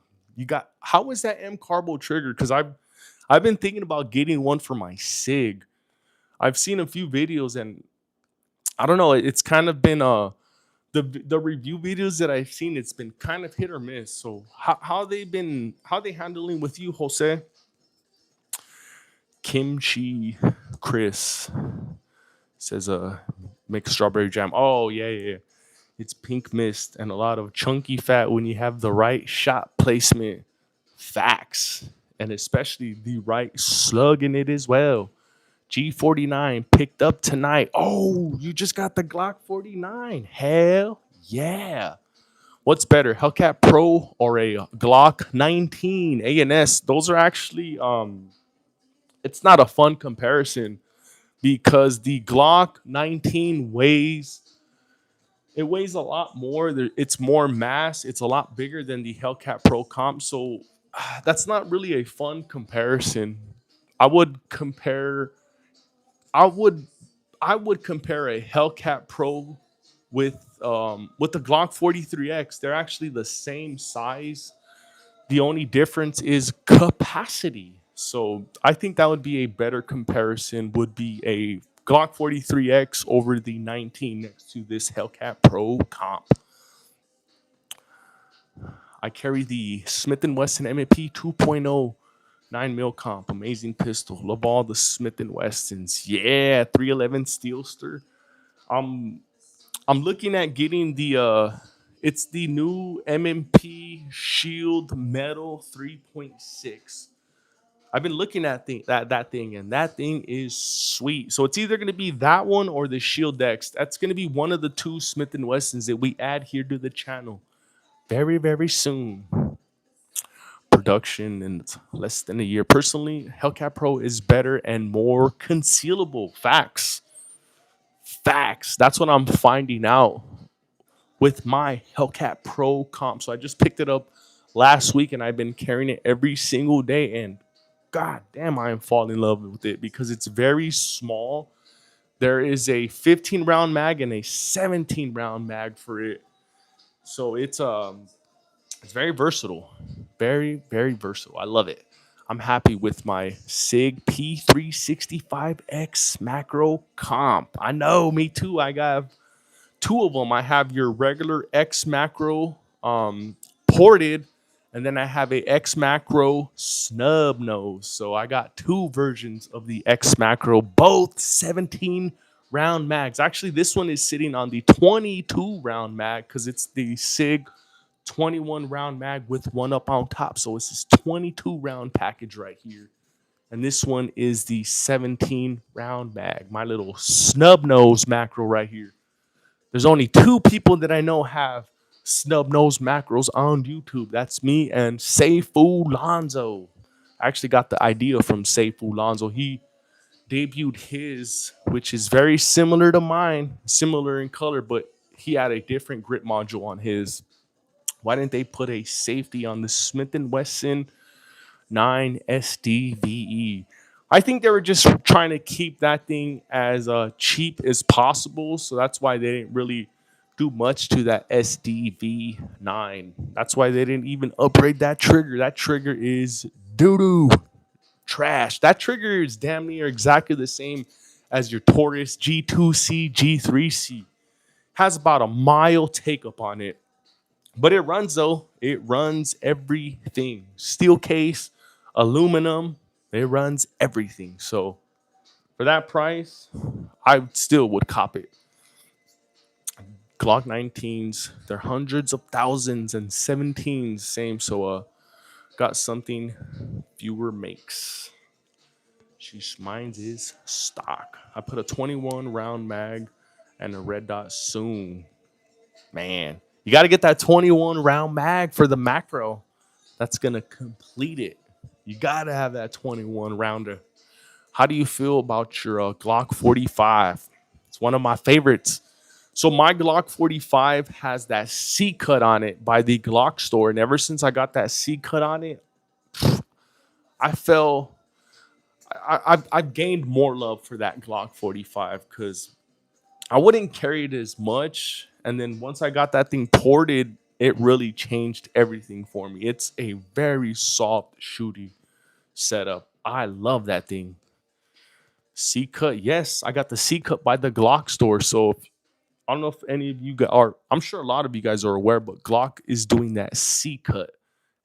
How is that M Carbo trigger? Because I've been thinking about getting one for my SIG. I've seen a few videos and I don't know, it's kind of been the review videos that I've seen, it's been kind of hit or miss. So how they handling with you, Jose? Kimchi Chris says make strawberry jam. Oh yeah. It's pink mist and a lot of chunky fat when you have the right shot placement. Facts. And especially the right slug in it as well. G49 picked up tonight. Oh, you just got the Glock 49. Hell yeah. What's better, Hellcat Pro or a Glock 19 ANS? Those are actually, it's not a fun comparison because the Glock 19 weighs It weighs a lot more. It's more mass. It's a lot bigger than the Hellcat Pro Comp. So that's not really a fun comparison. I would compare. I would. I would compare a Hellcat Pro with the Glock 43X. They're actually the same size. The only difference is capacity. So I think that would be a better comparison. Would be a Glock 43X over the 19 next to this Hellcat Pro comp. I carry the Smith& Wesson M&P 2.0 9 mil comp. Amazing pistol. Love all the Smith& Wessons. Yeah, 311 Steelster. I'm I'm looking at getting the it's the new M&P Shield Metal 3.6. I've been looking at that thing, and that thing is sweet. So it's either going to be that one or the Shield X. That's going to be one of the two Smith& Wessons that we add here to the channel very, very soon. Production in less than a year. Personally, Hellcat Pro is better and more concealable. Facts. Facts. That's what I'm finding out with my Hellcat Pro comp. So I just picked it up last week and I've been carrying it every single day. And god damn, I am falling in love with it because it's very small. There is a 15 round mag and a 17 round mag for it. So it's very versatile. Very, very versatile. I love it. I'm happy with my SIG P365X macro comp. I know, me too. I got two of them. I have your regular X macro ported, and then I have a X macro snub nose. So I got two versions of the X macro, both 17 round mags. Actually, this one is sitting on the 22 round mag because it's the SIG 21 round mag with one up on top. So it's this 22 round package right here. And this one is the 17 round mag, my little snub nose macro right here. There's only two people that I know have snub nose macros on YouTube. That's me and Seifu Lonzo. I actually got the idea from Seifu Lonzo. He debuted his, which is very similar to mine, similar in color, but he had a different grip module on his. Why didn't they put a safety on the Smith& Wesson 9 SDVE? I think they were just trying to keep that thing as cheap as possible. So that's why they didn't really do much to that SDV9. That's why they didn't even upgrade that trigger. That trigger is doo doo trash. That trigger is damn near exactly the same as your Taurus G2C, G3C. Has about a mile take up on it. But it runs though. It runs everything. Steel case, aluminum. It runs everything. So for that price, I still would cop it. Glock 19s, they're hundreds of thousands, and 17s same. So got something fewer makes. Sheesh, mine's is stock. I put a 21 round mag and a red dot soon. Man, you got to get that 21 round mag for the macro. That's going to complete it. You got to have that 21 rounder. How do you feel about your Glock 45? It's one of my favorites. So my Glock 45 has that C cut on it by the Glock store. And ever since I got that C cut on it, I felt I've gained more love for that Glock 45 because I wouldn't carry it as much. And then once I got that thing ported, it really changed everything for me. It's a very soft shooting setup. I love that thing. C cut, yes, I got the C cut by the Glock store. So I don't know if any of you guys are. I'm sure a lot of you guys are aware, but Glock is doing that C cut,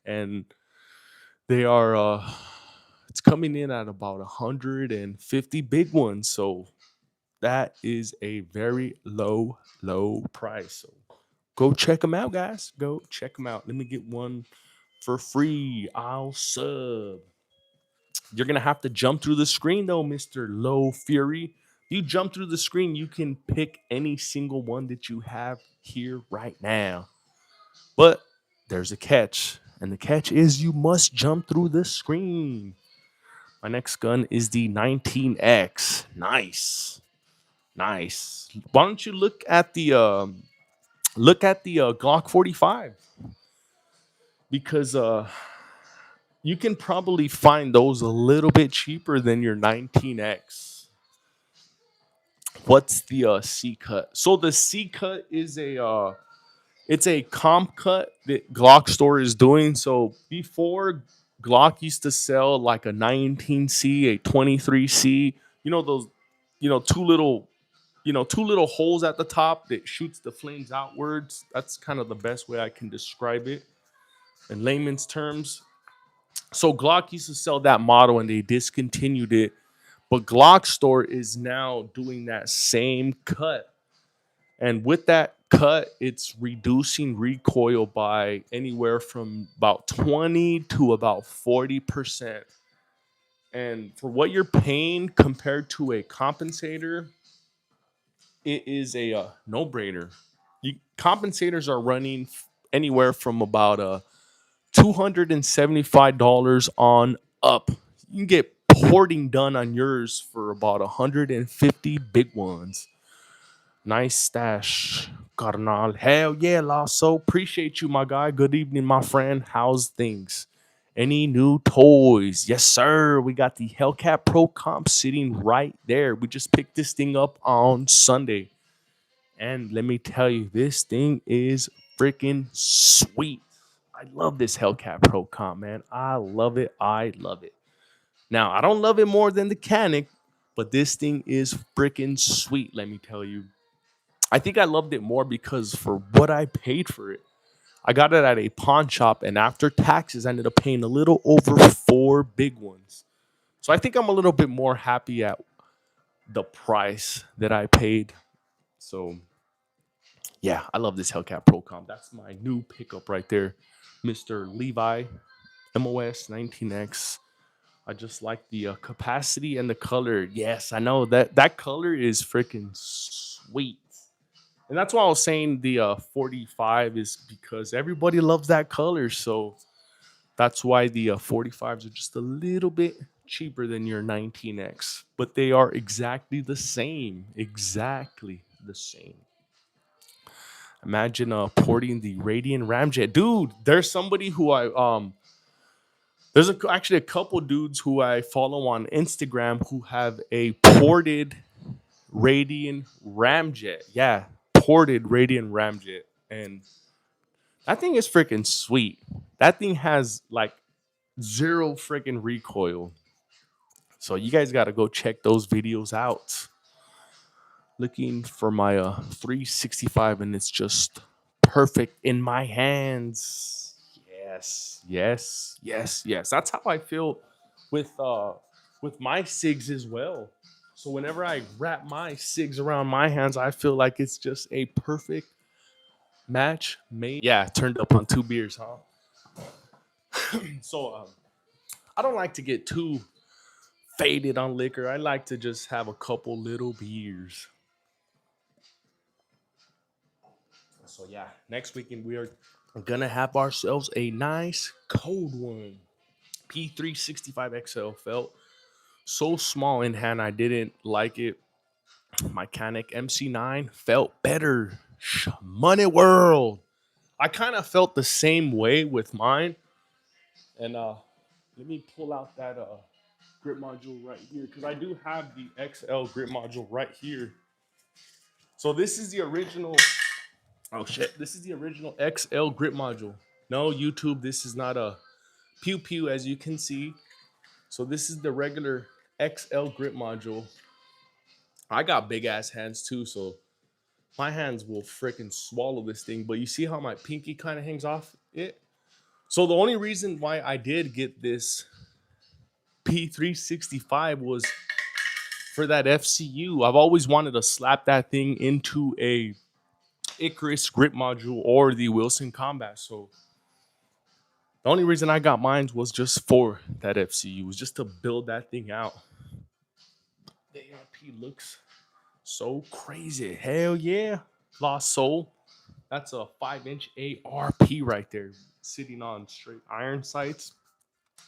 and they are. It's coming in at about 150 big ones. So that is a very low price. So go check them out, guys. Go check them out. Let me get one for free. I'll sub. You're gonna have to jump through the screen though, Mr. Low Fury. You jump through the screen, you can pick any single one that you have here right now. But there's a catch, and the catch is you must jump through the screen. My next gun is the 19X. Nice. Nice. Why don't you look at the look at the Glock 45 because you can probably find those a little bit cheaper than your 19X. What's the C cut? So the C cut is it's a comp cut that Glock store is doing. So before, Glock used to sell like a 19C, a 23C. You know those, two little, two little holes at the top that shoots the flames outwards. That's kind of the best way I can describe it in layman's terms. So Glock used to sell that model and they discontinued it. But Glock store is now doing that same cut. And with that cut, it's reducing recoil by anywhere from about 20 to about 40%. And for what you're paying compared to a compensator, it is a no-brainer. Compensators are running anywhere from about $275 on up. You can get porting done on yours for about 150 big ones. Nice stash, Carnal. Hell yeah, Lasso. Appreciate you, my guy. Good evening, my friend. How's things? Any new toys? Yes, sir. We got the Hellcat Pro Comp sitting right there. We just picked this thing up on Sunday. And let me tell you, this thing is freaking sweet. I love this Hellcat Pro Comp, man. I love it. I love it. Now, I don't love it more than the Canic, but this thing is freaking sweet, let me tell you. I think I loved it more because for what I paid for it, I got it at a pawn shop, and after taxes, I ended up paying a little over four big ones. So I think I'm a little bit more happy at the price that I paid. So yeah, I love this Hellcat Pro Comp. That's my new pickup right there, Mr. Levi MOS 19X. I just like the capacity and the color. Yes, I know that color is freaking sweet. And that's why I was saying the 45 is because everybody loves that color. So that's why the 45s are just a little bit cheaper than your 19X. But they are exactly the same. Exactly the same. Imagine porting the Radiant Ramjet. Dude, there's somebody who actually a couple dudes who I follow on Instagram who have a ported Radiant Ramjet. Yeah, ported Radiant Ramjet. And that thing is freaking sweet. That thing has like zero freaking recoil. So you guys got to go check those videos out. Looking for my 365 and it's just perfect in my hands. Yes, yes, yes, yes. That's how I feel with my SIGs as well. So whenever I wrap my SIGs around my hands, I feel like it's just a perfect match made. Yeah, turned up on two beers, huh? So I don't like to get too faded on liquor. I like to just have a couple little beers. So yeah, next weekend we are gonna have ourselves a nice cold one. P365 XL felt so small in hand. I didn't like it. Mechanic MC9 felt better. Money World. I kind of felt the same way with mine. And let me pull out that grip module right here because I do have the XL grip module right here. So this is the original. Oh shit! This is the original XL grip module. No YouTube. This is not a pew pew as you can see. So this is the regular XL grip module. I got big ass hands too, so my hands will freaking swallow this thing. But you see how my pinky kind of hangs off it? So the only reason why I did get this P365 was for that FCU. I've always wanted to slap that thing into a Icarus grip module or the Wilson Combat. So the only reason I got mine was just for that FCU, was just to build that thing out. The ARP looks so crazy. Hell yeah. Lost Soul. That's a 5-inch ARP right there, sitting on straight iron sights.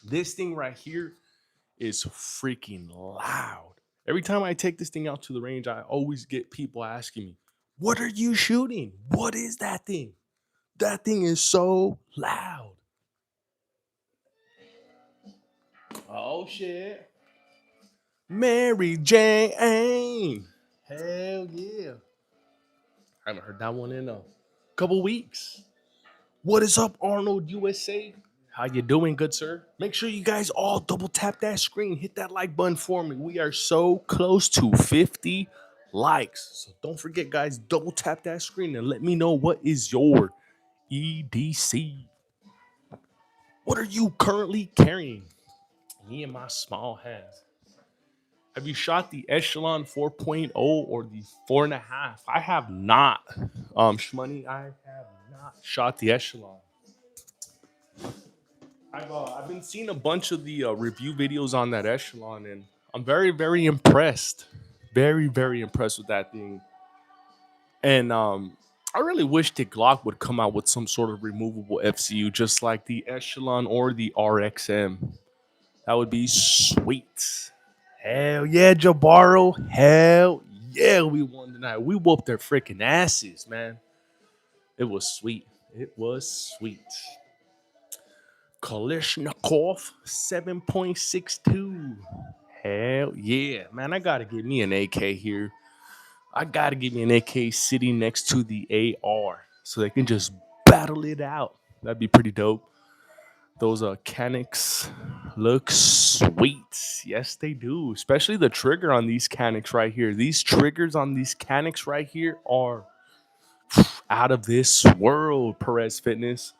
This thing right here is freaking loud. Every time I take this thing out to the range, I always get people asking me, What are you shooting? What is that thing? That thing is so loud. Oh shit. Mary Jane. Hell yeah. I haven't heard that one in a couple weeks. What is up, Arnold USA? How you doing, good sir? Make sure you guys all double tap that screen. Hit that like button for me. We are so close to 50 likes. So don't forget, guys, double tap that screen and let me know what is your EDC. What are you currently carrying? Me and my small hands. Have you shot the Echelon 4.0 or the 4.5? I have not. Shmoney, I have not shot the Echelon. I've been seeing a bunch of the review videos on that Echelon, and I'm very impressed. Very impressed with that thing. And I really wish that Glock would come out with some sort of removable FCU, just like the Echelon or the RXM. That would be sweet. Hell yeah, Jabaro. Hell yeah, we won tonight. We whooped their freaking asses, man. It was sweet. It was sweet. Kalishnikov 7.62. Hell yeah, man. I gotta get me an AK here. I gotta get me an AK sitting next to the AR so they can just battle it out. That'd be pretty dope. Those canics look sweet. Yes, they do. Especially the trigger on these canics right here. These triggers on these canics right here are out of this world, Perez Fitness.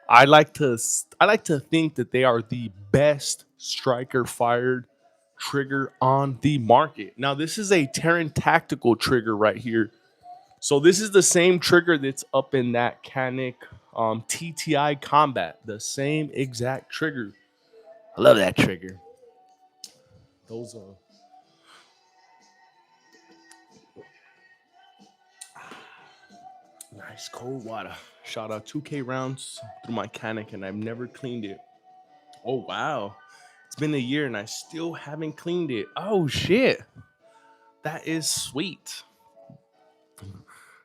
I like to think that they are the best striker fired trigger on the market. Now, this is a Terran tactical trigger right here. So this is the same trigger that's up in that Canic TTI Combat. The same exact trigger. I love that trigger. Those are nice cold water. Shot out 2K rounds through my Canic and I've never cleaned it. Oh wow. It's been a year and I still haven't cleaned it. Oh shit. That is sweet.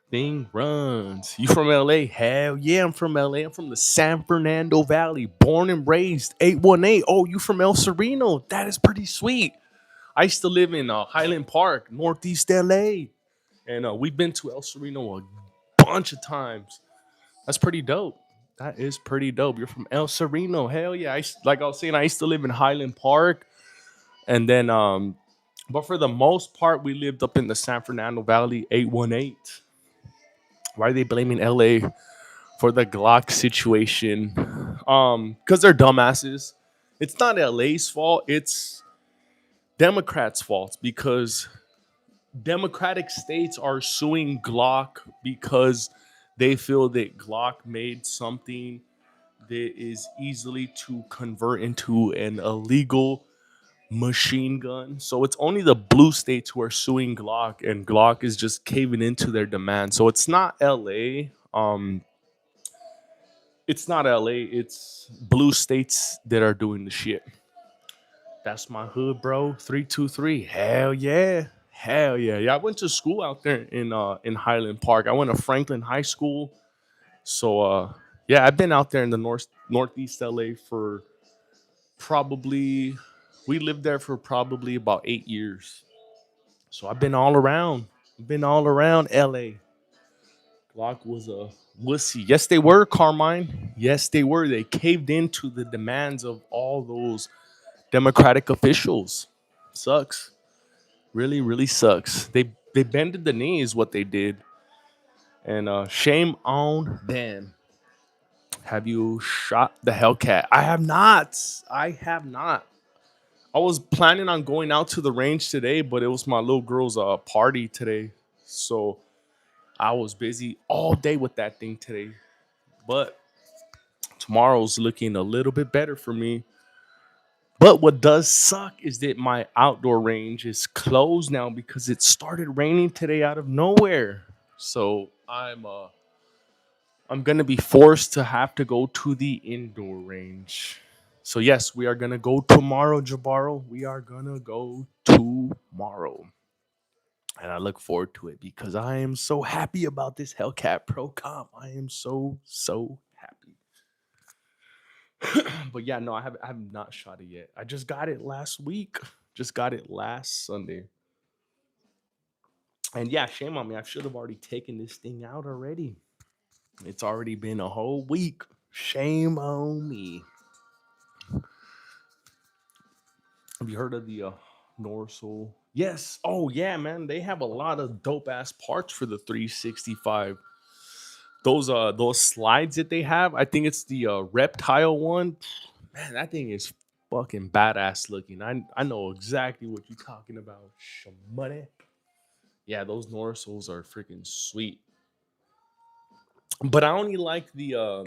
Thing runs. You from LA? Hell yeah, I'm from LA. I'm from the San Fernando Valley. Born and raised. 818. Oh, you from El Sereno? That is pretty sweet. I used to live in Highland Park, Northeast LA. And we've been to El Sereno a bunch of times. That's pretty dope. That is pretty dope. You're from El Sereno. Hell yeah. Like I was saying, I used to live in Highland Park. And then, but for the most part, we lived up in the San Fernando Valley, 818. Why are they blaming LA for the Glock situation? Because they're dumbasses. It's not LA's fault. It's Democrats' fault because Democratic states are suing Glock because they feel that Glock made something that is easily to convert into an illegal machine gun. So it's only the blue states who are suing Glock, and Glock is just caving into their demand. So it's not LA. It's not LA. It's blue states that are doing the shit. That's my hood, bro. 323. Hell yeah. Hell yeah. Yeah, I went to school out there in Highland Park. I went to Franklin High School. So yeah, I've been out there in the northeast LA for probably we lived there for probably about 8 years. So I've been all around. Been all around LA. Glock was a wussy. Yes, they were, Carmine. Yes, they were. They caved into the demands of all those Democratic officials. Sucks. Really sucks. They bended the knee is what they did. And shame on them. Have you shot the Hellcat? I have not. I have not. I was planning on going out to the range today, but it was my little girl's party today. So I was busy all day with that thing today. But tomorrow's looking a little bit better for me. But what does suck is that my outdoor range is closed now because it started raining today out of nowhere. So I'm gonna be forced to have to go to the indoor range. So yes, we are gonna go tomorrow, Jabaro. We are gonna go tomorrow. And I look forward to it because I am so happy about this Hellcat Pro Comp. I am so happy. But yeah, no, I have not shot it yet. I just got it last week. Just got it last Sunday. And yeah, shame on me. I should have already taken this thing out already. It's already been a whole week. Shame on me. Have you heard of the Norsol? Yes. Oh yeah, man. They have a lot of dope ass parts for the 365. Those slides that they have, I think it's the reptile one. Man, that thing is fucking badass looking. I know exactly what you're talking about. Money. Yeah, those Norsols are freaking sweet. But I only like the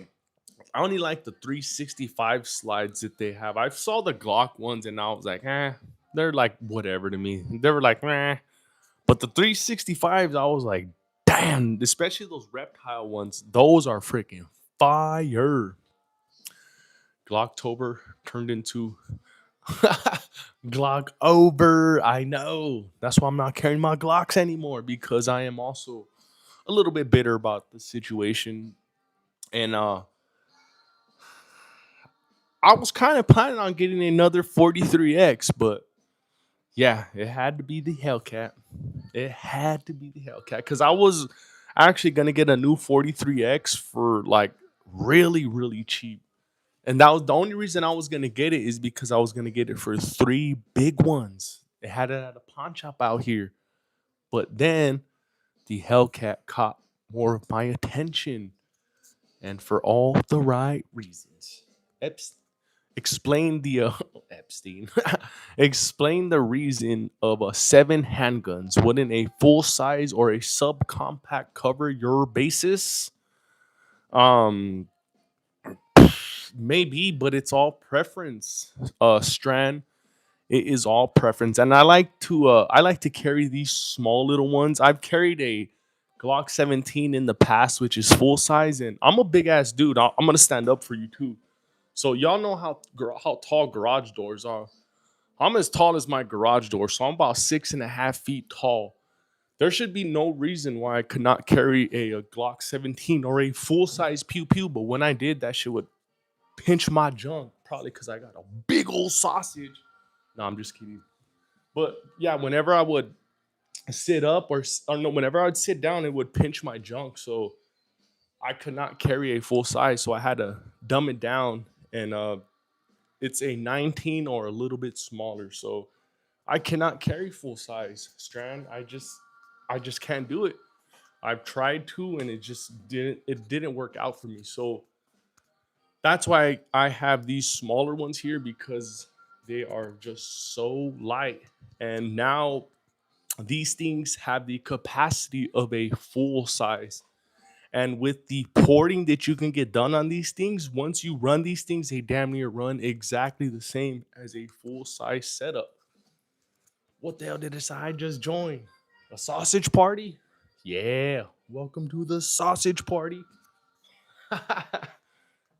365 slides that they have. I saw the Glock ones and I was like, they're like whatever to me. They were like, But the 365s, I was like, damn, especially those reptile ones, those are freaking fire. Glocktober turned into Glock over. I know. That's why I'm not carrying my Glocks anymore because I am also a little bit bitter about the situation. And I was kind of planning on getting another 43X, but yeah, it had to be the Hellcat. It had to be the Hellcat because I was actually gonna get a new 43X for like really cheap. And that was the only reason I was gonna get it is because I was gonna get it for three big ones. They had it at a pawn shop out here. But then the Hellcat caught more of my attention. And for all the right reasons. Explain the Epstein. Explain the reason of a seven handguns. Wouldn't a full size or a subcompact cover your basis? Um, maybe, but it's all preference. Strand, it is all preference, and I like to carry these small little ones. I've carried a Glock 17 in the past, which is full size, and I'm a big ass dude. I'm gonna stand up for you too. So y'all know how tall garage doors are. I'm as tall as my garage door, so I'm about 6.5 feet tall. There should be no reason why I could not carry a Glock 17 or a full size pew pew. But when I did, that shit would pinch my junk, probably because I got a big old sausage. No, I'm just kidding. But yeah, whenever I would sit up or no, whenever I'd sit down, it would pinch my junk. So I could not carry a full size. So I had to dumb it down, and it's a 19 or a little bit smaller. So I cannot carry full size strand. I just can't do it. I've tried to, and it didn't work out for me. So that's why I have these smaller ones here because they are just so light. And now these things have the capacity of a full size. And with the porting that you can get done on these things, once you run these things, they damn near run exactly the same as a full size setup. What the hell did this I just join? A sausage party? Yeah. Welcome to the sausage party.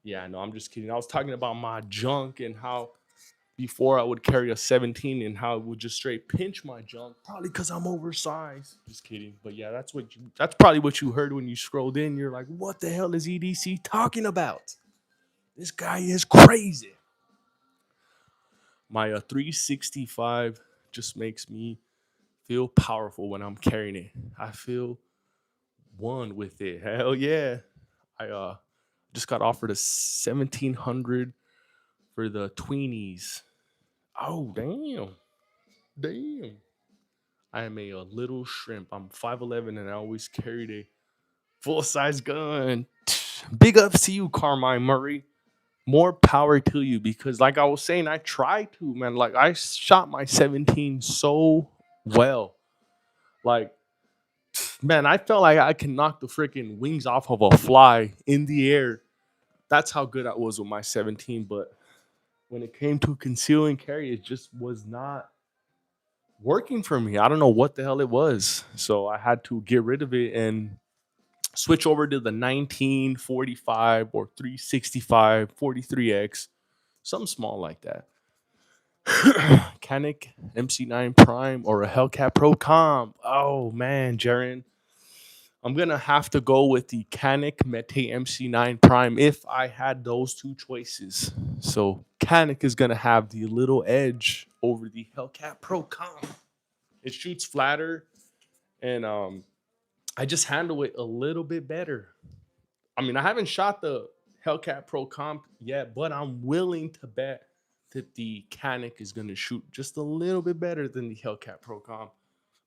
Yeah, no, I'm just kidding. I was talking about my junk and how before I would carry a 17 and how it would just straight pinch my junk, probably because I'm oversized. Just kidding. But yeah, that's probably what you heard when you scrolled in. You're like, what the hell is EDC talking about? This guy is crazy. My 365 just makes me feel powerful when I'm carrying it. I feel one with it. Hell yeah. I just got offered a 1700 for the tweenies. Oh damn. Damn. I am a little shrimp. I'm 5'11" and I always carried a full size gun. Big ups to you, Carmine Murray. More power to you because, like I was saying, I tried to, man. Like, I shot my 17 so well. Like, man, I felt like I can knock the freaking wings off of a fly in the air. That's how good I was with my 17. But when it came to conceal and carry, it just was not working for me. I don't know what the hell it was. So I had to get rid of it and switch over to the 1945 or 365 43X, something small like that. Canic MC9 Prime or a Hellcat Pro Comp? Oh man, Jaren, I'm gonna have to go with the Canic Mete MC9 Prime if I had those two choices. So Canic is gonna have the little edge over the Hellcat Pro Comp. It shoots flatter, and I just handle it a little bit better. I mean, I haven't shot the Hellcat Pro Comp yet, but I'm willing to bet that the Canic is gonna shoot just a little bit better than the Hellcat Pro Comp.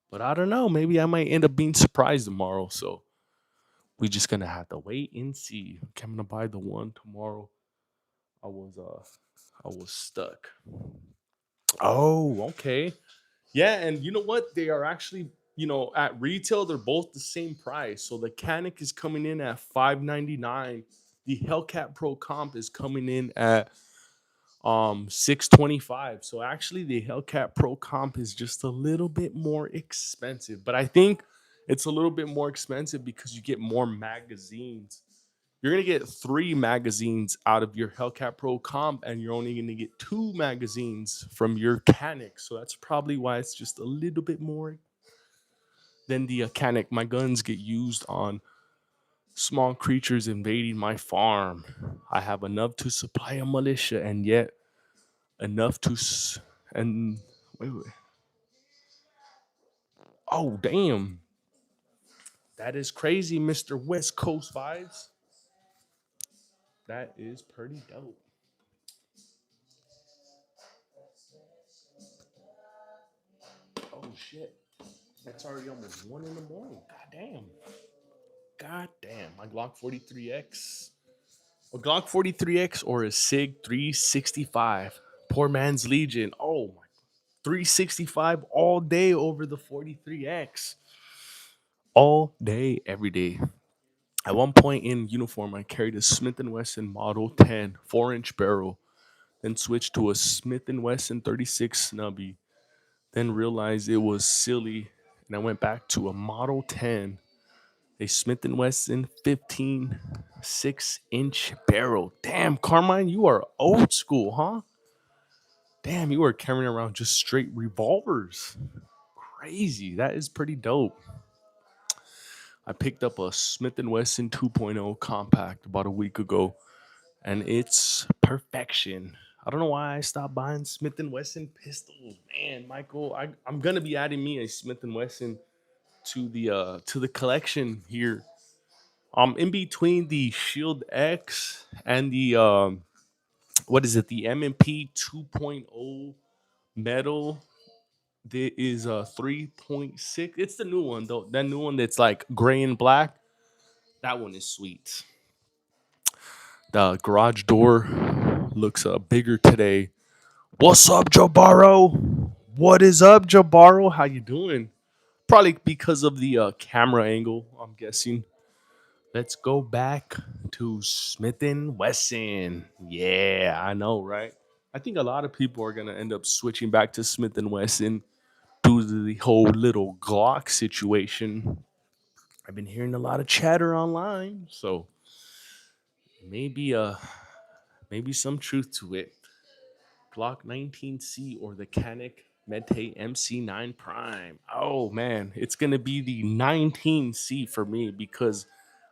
But I don't know. Maybe I might end up being surprised tomorrow. So we just gonna have to wait and see. Okay, I'm gonna buy the one tomorrow. I was uh I was stuck. Oh, okay. Yeah, and you know what? They are actually, at retail, they're both the same price. So the Canic is coming in at 599. The Hellcat Pro Comp is coming in at 625. So actually the Hellcat Pro Comp is just a little bit more expensive. But I think it's a little bit more expensive because you get more magazines. You're gonna get 3 magazines out of your Hellcat Pro Comp, and you're only gonna get 2 magazines from your Canic. So that's probably why it's just a little bit more than the Canic. My guns get used on small creatures invading my farm. I have enough to supply a militia, and yet enough to and wait. Oh damn, that is crazy, Mr. West Coast vibes. That is pretty dope. Oh shit. It's already almost 1 in the morning. God damn. God damn. My Glock 43X. A Glock 43X or a SIG 365. Poor man's Legion. Oh my. 365 all day over the 43X. All day, every day. At one point in uniform, I carried a Smith& Wesson Model 10 4-inch barrel, then switched to a Smith& Wesson 36 snubby, then realized it was silly, and I went back to a Model 10, a Smith& Wesson 15 6-inch barrel. Damn, Carmine, you are old school, huh? Damn, you are carrying around just straight revolvers. Crazy. That is pretty dope. I picked up a Smith& Wesson 2.0 compact about a week ago, and it's perfection. I don't know why I stopped buying Smith& Wesson pistols. Man, Michael, I'm gonna be adding me a Smith& Wesson to the collection here. In between the Shield X and the what is it? The M&P 2.0 metal. There is a 3.6. It's the new one though. That new one that's like gray and black. That one is sweet. The garage door looks bigger today. What's up, Jabaro? What is up, Jabaro? How you doing? Probably because of the camera angle, I'm guessing. Let's go back to Smith& Wesson. Yeah, I know, right? I think a lot of people are gonna end up switching back to Smith& Wesson due to the whole little Glock situation. I've been hearing a lot of chatter online, so maybe maybe some truth to it. Glock 19C or the Canic Mete MC9 Prime. Oh man, it's gonna be the 19C for me because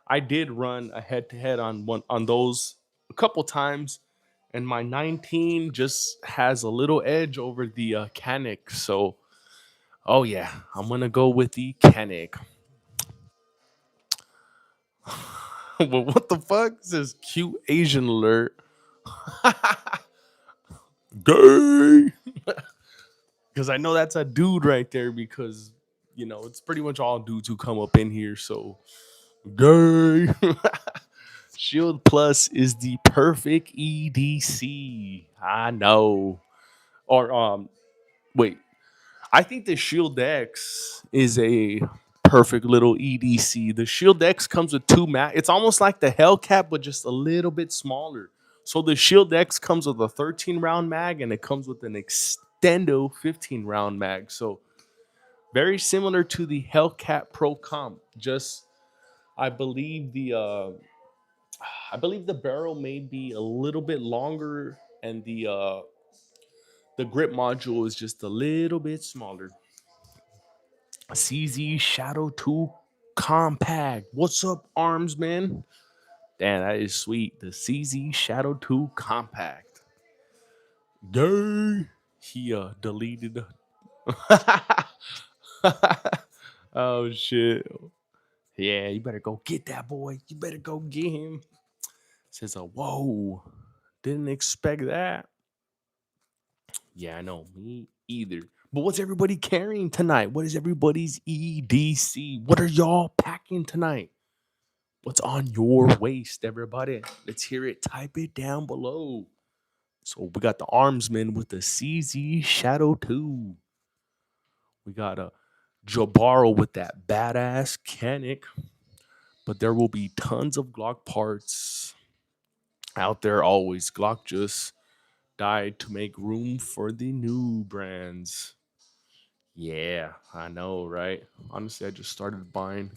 I did run a head to head on those a couple times, and my 19 just has a little edge over the Canic. So, oh yeah, I'm gonna go with the Canic. Well, what the fuck? This is cute Asian alert. Gay. Because I know that's a dude right there because, it's pretty much all dudes who come up in here. So, gay. Shield Plus is the perfect EDC. I know. Or, wait. I think the Shield X is a perfect little EDC. The Shield X comes with 2 mag. It's almost like the Hellcat, but just a little bit smaller. So the Shield X comes with a 13 round mag, and it comes with an extendo 15 round mag. So very similar to the Hellcat Pro Comp. Just I believe the barrel may be a little bit longer, and The grip module is just a little bit smaller. CZ Shadow 2 Compact. What's up, arms, man? Damn, that is sweet. The CZ Shadow 2 Compact. Dang. He deleted. Oh shit. Yeah, you better go get that boy. You better go get him. Says whoa. Didn't expect that. Yeah, I know. Me either. But what's everybody carrying tonight? What is everybody's EDC? What are y'all packing tonight? What's on your waist, everybody? Let's hear it. Type it down below. So we got the Armsman with the CZ Shadow 2. We got a Jabaro with that badass Canic. But there will be tons of Glock parts out there always. Glock just died to make room for the new brands. Yeah, I know, right? Honestly, I just started buying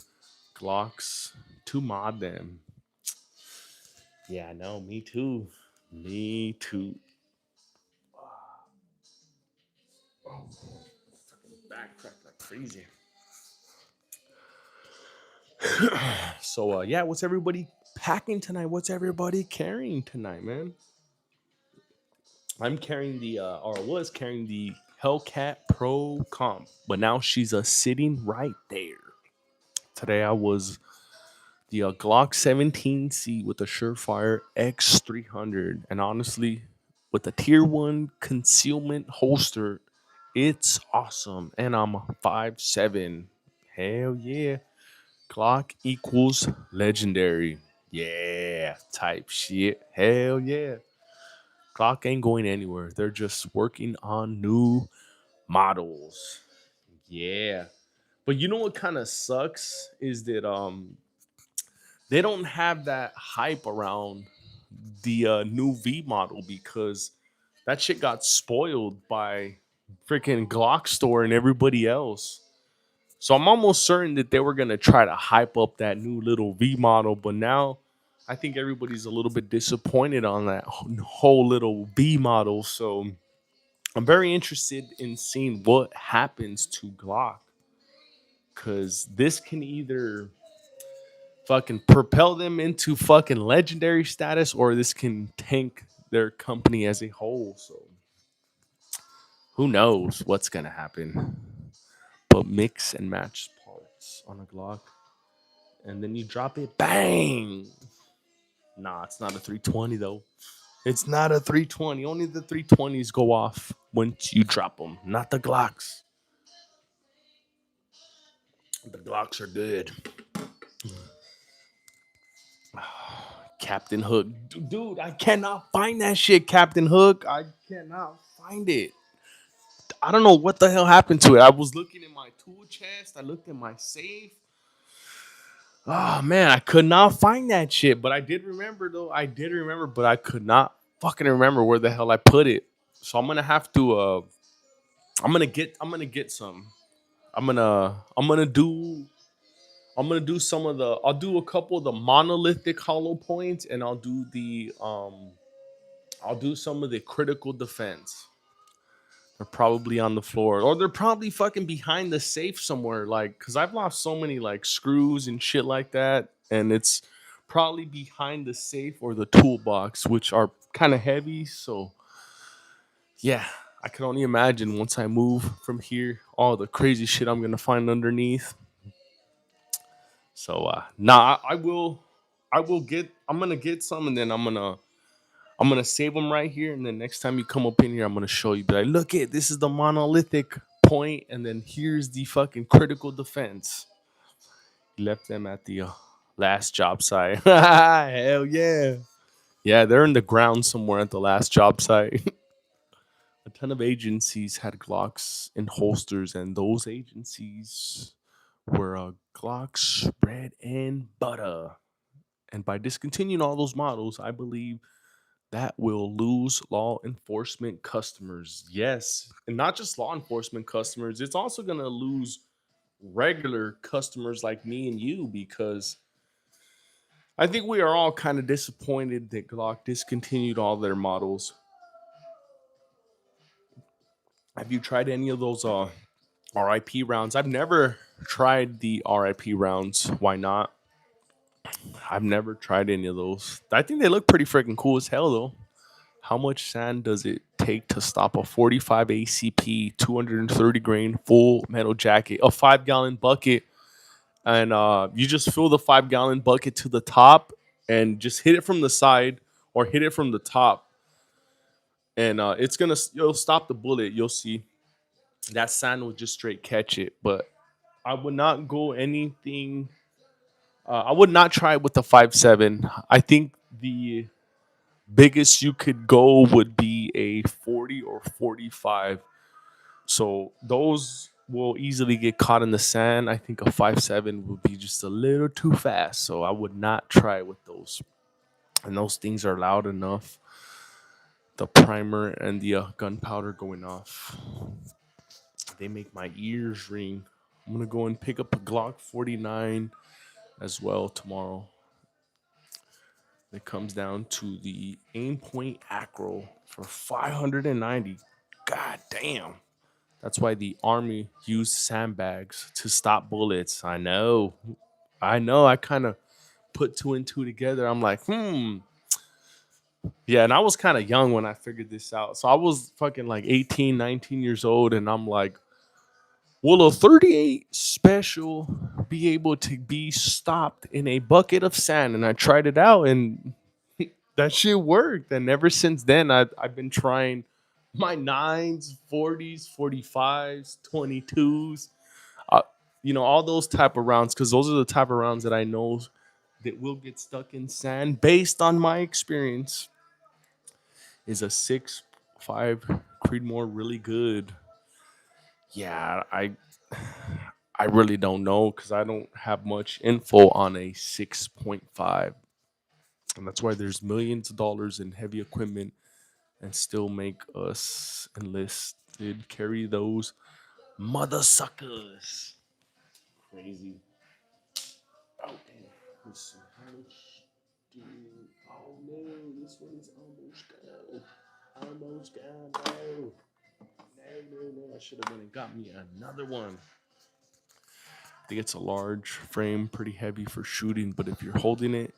Glocks to mod them. Yeah, I know. Me too. Me too. Oh, back crack like crazy. So, yeah, what's everybody packing tonight? What's everybody carrying tonight, man? I'm carrying or was carrying the Hellcat Pro Comp, but now she's sitting right there. Today I was the Glock 17C with a Surefire X300, and honestly, with the Tier 1 concealment holster, it's awesome. And I'm 5'7". Hell yeah. Glock equals legendary. Yeah, type shit. Hell yeah. Glock ain't going anywhere. They're just working on new models. Yeah. But you know what kind of sucks is that they don't have that hype around the new V model because that shit got spoiled by freaking Glock store and everybody else. So I'm almost certain that they were gonna try to hype up that new little V model, but now I think everybody's a little bit disappointed on that whole little V model. So I'm very interested in seeing what happens to Glock because this can either fucking propel them into fucking legendary status or this can tank their company as a whole. So who knows what's gonna happen? But mix and match parts on a Glock, and then you drop it, bang. Nah, it's not a 320 though. It's not a 320. Only the 320s go off once you drop them, not the Glocks. The Glocks are good. Captain Hook. Dude, I cannot find that shit, Captain Hook. I cannot find it. I don't know what the hell happened to it. I was looking in my tool chest. I looked in my safe. Oh man, I could not find that shit. But I did remember though. I did remember, but I could not fucking remember where the hell I put it. So I'm gonna have to I'm gonna get some. I'm gonna do some of the I'll do a couple of the monolithic hollow points and I'll do some of the critical defense. They're probably on the floor, or they're probably fucking behind the safe somewhere. Like, cause I've lost so many like screws and shit like that, and it's probably behind the safe or the toolbox, which are kind of heavy. So, yeah, I can only imagine once I move from here, all the crazy shit I'm gonna find underneath. So, nah, I'm gonna get some, and then I'm gonna save them right here, and then next time you come up in here, I'm gonna show you. Be like, look it, this is the monolithic point, and then here's the fucking critical defense. Left them at the last job site. Hell yeah, yeah, they're in the ground somewhere at the last job site. A ton of agencies had Glocks in holsters, and those agencies were Glocks bread and butter. And by discontinuing all those models, I believe that will lose law enforcement customers. Yes. And not just law enforcement customers, it's also going to lose regular customers like me and you because I think we are all kind of disappointed that Glock discontinued all their models. Have you tried any of those RIP rounds? I've never tried the RIP rounds. Why not? I've never tried any of those. I think they look pretty freaking cool as hell though. How much sand does it take to stop a 45 ACP 230 grain full metal jacket, a 5 gallon bucket, and you just fill the 5 gallon bucket to the top and just hit it from the side or hit it from the top, and it'll stop the bullet. You'll see that sand will just straight catch it. But I would not go anything. I would not try it with the 5.7. I think the biggest you could go would be a 40 or 45. So those will easily get caught in the sand. I think a 5.7 would be just a little too fast. So I would not try with those. And those things are loud enough. The primer and the gunpowder going off. They make my ears ring. I'm going to go and pick up a Glock 49 as well tomorrow. It comes down to the aim point acro for 590. God damn. That's why the army used sandbags to stop bullets. I know. I kind of put two and two together. I'm like, Yeah, and I was kind of young when I figured this out. So I was fucking like 18, 19 years old. And I'm like, will a 38 special be able to be stopped in a bucket of sand? And I tried it out and that shit worked. And ever since then, I've been trying my nines, 40s, 45s, 22s, uh, all those type of rounds, because those are the type of rounds that I know that will get stuck in sand. Based on my experience, is a 6.5 Creedmoor really good? Yeah, I really don't know because I don't have much info on a 6.5. And that's why there's millions of dollars in heavy equipment and still make us enlisted carry those mother suckers. Crazy. Oh, damn. Let's see. How much do. Oh, no. This one's almost gone. Almost gone. No. No. I should have went and got me another one. I think it's a large frame, pretty heavy for shooting, but if you're holding it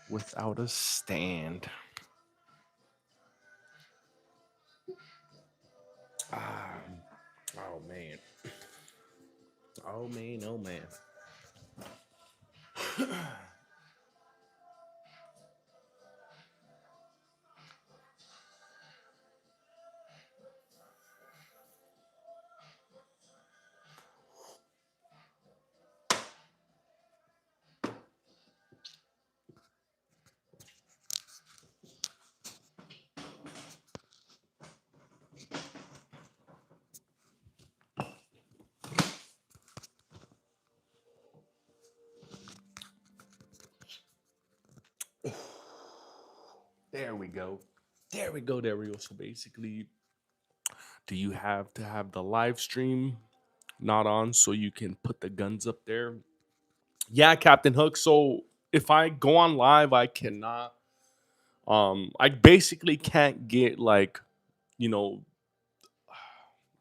without a stand. Ah, oh man. Oh man, oh man. There we go. There we go. So basically, do you have to have the live stream not on so you can put the guns up there? Yeah, Captain Hook. So if I go on live, I cannot. I basically can't get like, you know,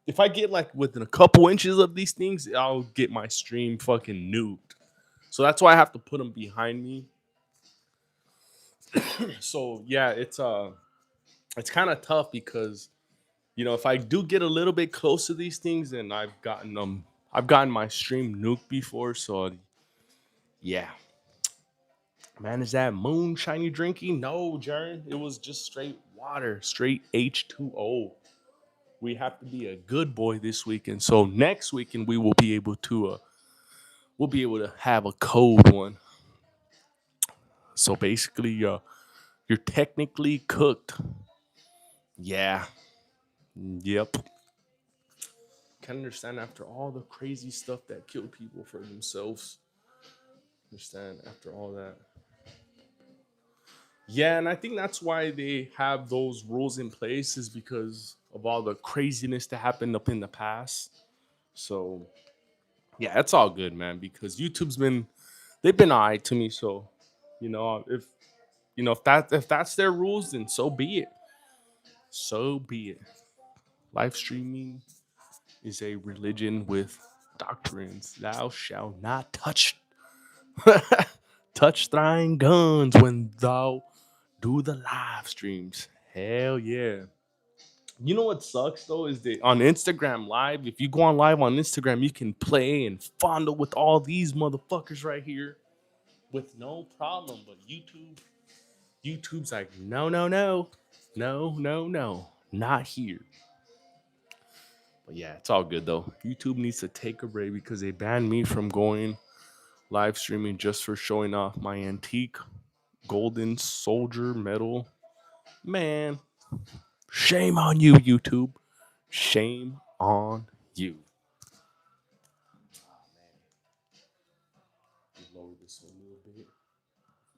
if I get like within a couple inches of these things, I'll get my stream fucking nuked. So that's why I have to put them behind me. So yeah, it's kind of tough because if I do get a little bit close to these things, and I've gotten my stream nuked before. So yeah, man, is that moonshine you drinking? No, Jaren, it was just straight water, straight H2O. We have to be a good boy this weekend. So next weekend we'll be able to have a cold one. So basically, you're technically cooked. Yeah. Yep. Can understand after all the crazy stuff that killed people for themselves. Understand after all that. Yeah, and I think that's why they have those rules in place is because of all the craziness that happened up in the past. So yeah, it's all good, man. Because they've been alright to me. So if that's their rules, then so be it. So be it. Live streaming is a religion with doctrines. Thou shalt not touch thine guns when thou do the live streams. Hell yeah. You know what sucks though is that on Instagram Live, if you go on live on Instagram, you can play and fondle with all these motherfuckers right here with no problem. But YouTube's like, no, no, no, no, no, no, not here. But yeah, it's all good though. YouTube needs to take a break because they banned me from going live streaming just for showing off my antique golden soldier medal. Man, shame on you, YouTube. Shame on you. Lower this a little bit.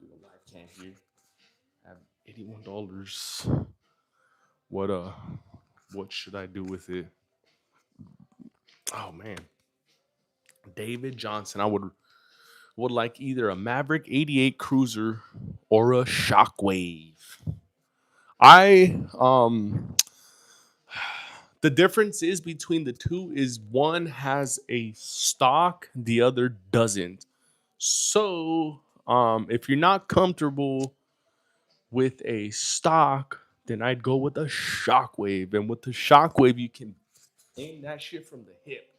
The live can't hear. I have $81. What uh what should I do with it? Oh man. David Johnson. I would like either a Maverick 88 Cruiser or a Shockwave. I the difference is between the two is one has a stock, the other doesn't. So, if you're not comfortable with a stock, then I'd go with a Shockwave. And with the Shockwave, you can aim that shit from the hip.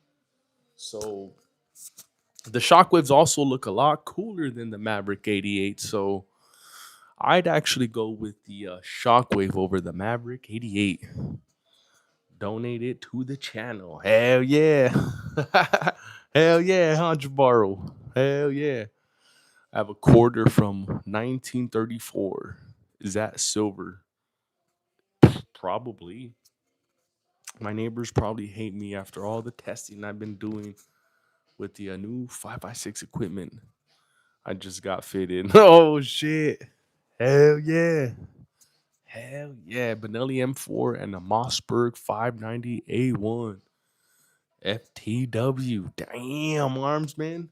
So the Shockwaves also look a lot cooler than the Maverick 88. So I'd actually go with the Shockwave over the Maverick 88. Donate it to the channel. Hell yeah. Hell yeah, huh, Jabaro? Hell yeah. I have a quarter from 1934. Is that silver? Probably. My neighbors probably hate me after all the testing I've been doing with the new 5x6 equipment I just got fitted. Oh, shit. Hell yeah. Hell yeah. Benelli M4 and the Mossberg 590A1. FTW. Damn, Armsman.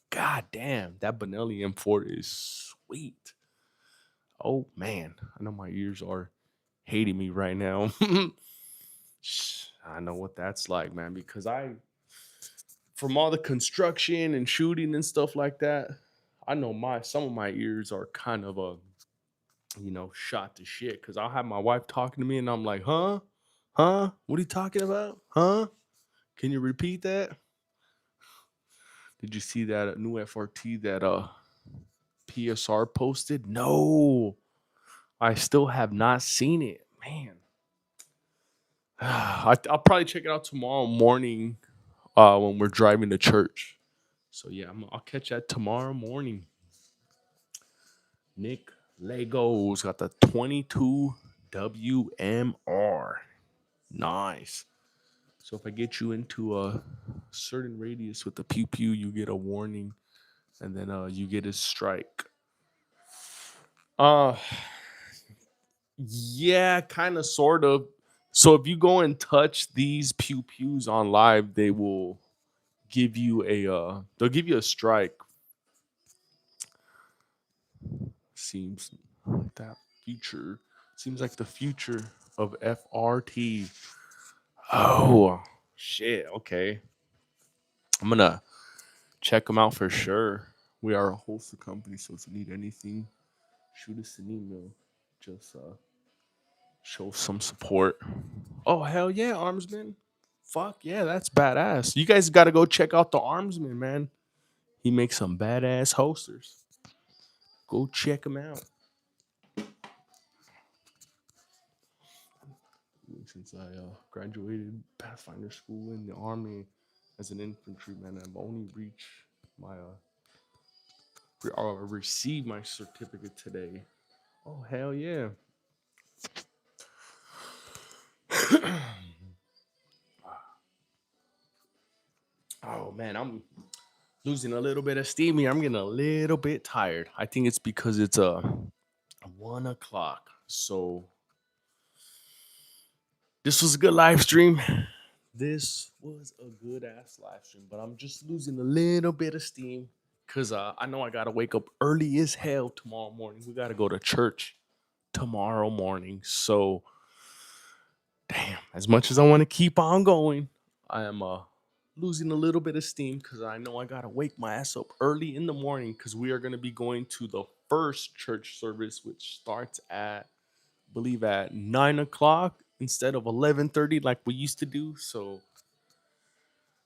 God damn. That Benelli M4 is sweet. Oh, man. I know my ears are hating me right now. I know what that's like, man, because from all the construction and shooting and stuff like that, I know some of my ears are kind of shot to shit. Because I'll have my wife talking to me and I'm like, huh, what are you talking about, huh? Can you repeat that? Did you see that new FRT that PSR posted? No, I still have not seen it, man. I'll probably check it out tomorrow morning when we're driving to church. So yeah, I'll catch that tomorrow morning. Nick Legos got the 22 WMR. Nice. So if I get you into a certain radius with the pew pew, you get a warning, and then you get a strike. Uh, yeah, kind of, sort of. So if you go and touch these pew pews on live, they will give you they'll give you a strike. Seems like that future. Seems like the future of FRT. Oh shit. Okay. I'm gonna check them out for sure. We are a wholesale company, so if you need anything, shoot us an email. Just show some support. Oh hell yeah, Armsman. Fuck yeah, that's badass. You guys gotta go check out the Armsman, man. He makes some badass holsters. Go check him out. Since I graduated Pathfinder school in the Army as an infantryman, I've only reached my received my certificate today. Oh hell yeah! Oh man, I'm losing a little bit of steam here. I'm getting a little bit tired. I think it's because it's 1 o'clock. So this was a good live stream. This was a good ass live stream, but I'm just losing a little bit of steam because I know I gotta wake up early as hell tomorrow morning. We gotta go to church tomorrow morning. So Damn, as much as I want to keep on going, I am losing a little bit of steam because I know I gotta wake my ass up early in the morning because we are gonna be going to the first church service, which starts at, I believe, at 9 o'clock instead of 11:30 like we used to do. So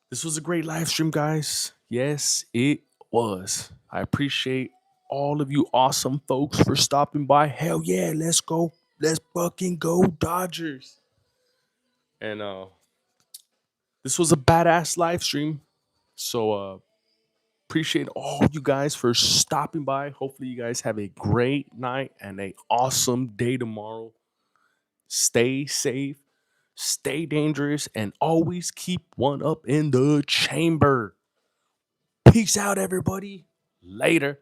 this was a great live stream, guys. Yes, it was. I appreciate all of you awesome folks for stopping by. Hell yeah, let's go. Let's fucking go, Dodgers. And this was a badass live stream. So appreciate all you guys for stopping by. Hopefully you guys have a great night and a awesome day tomorrow. Stay safe, stay dangerous, and always keep one up in the chamber. Peace out, everybody. Later.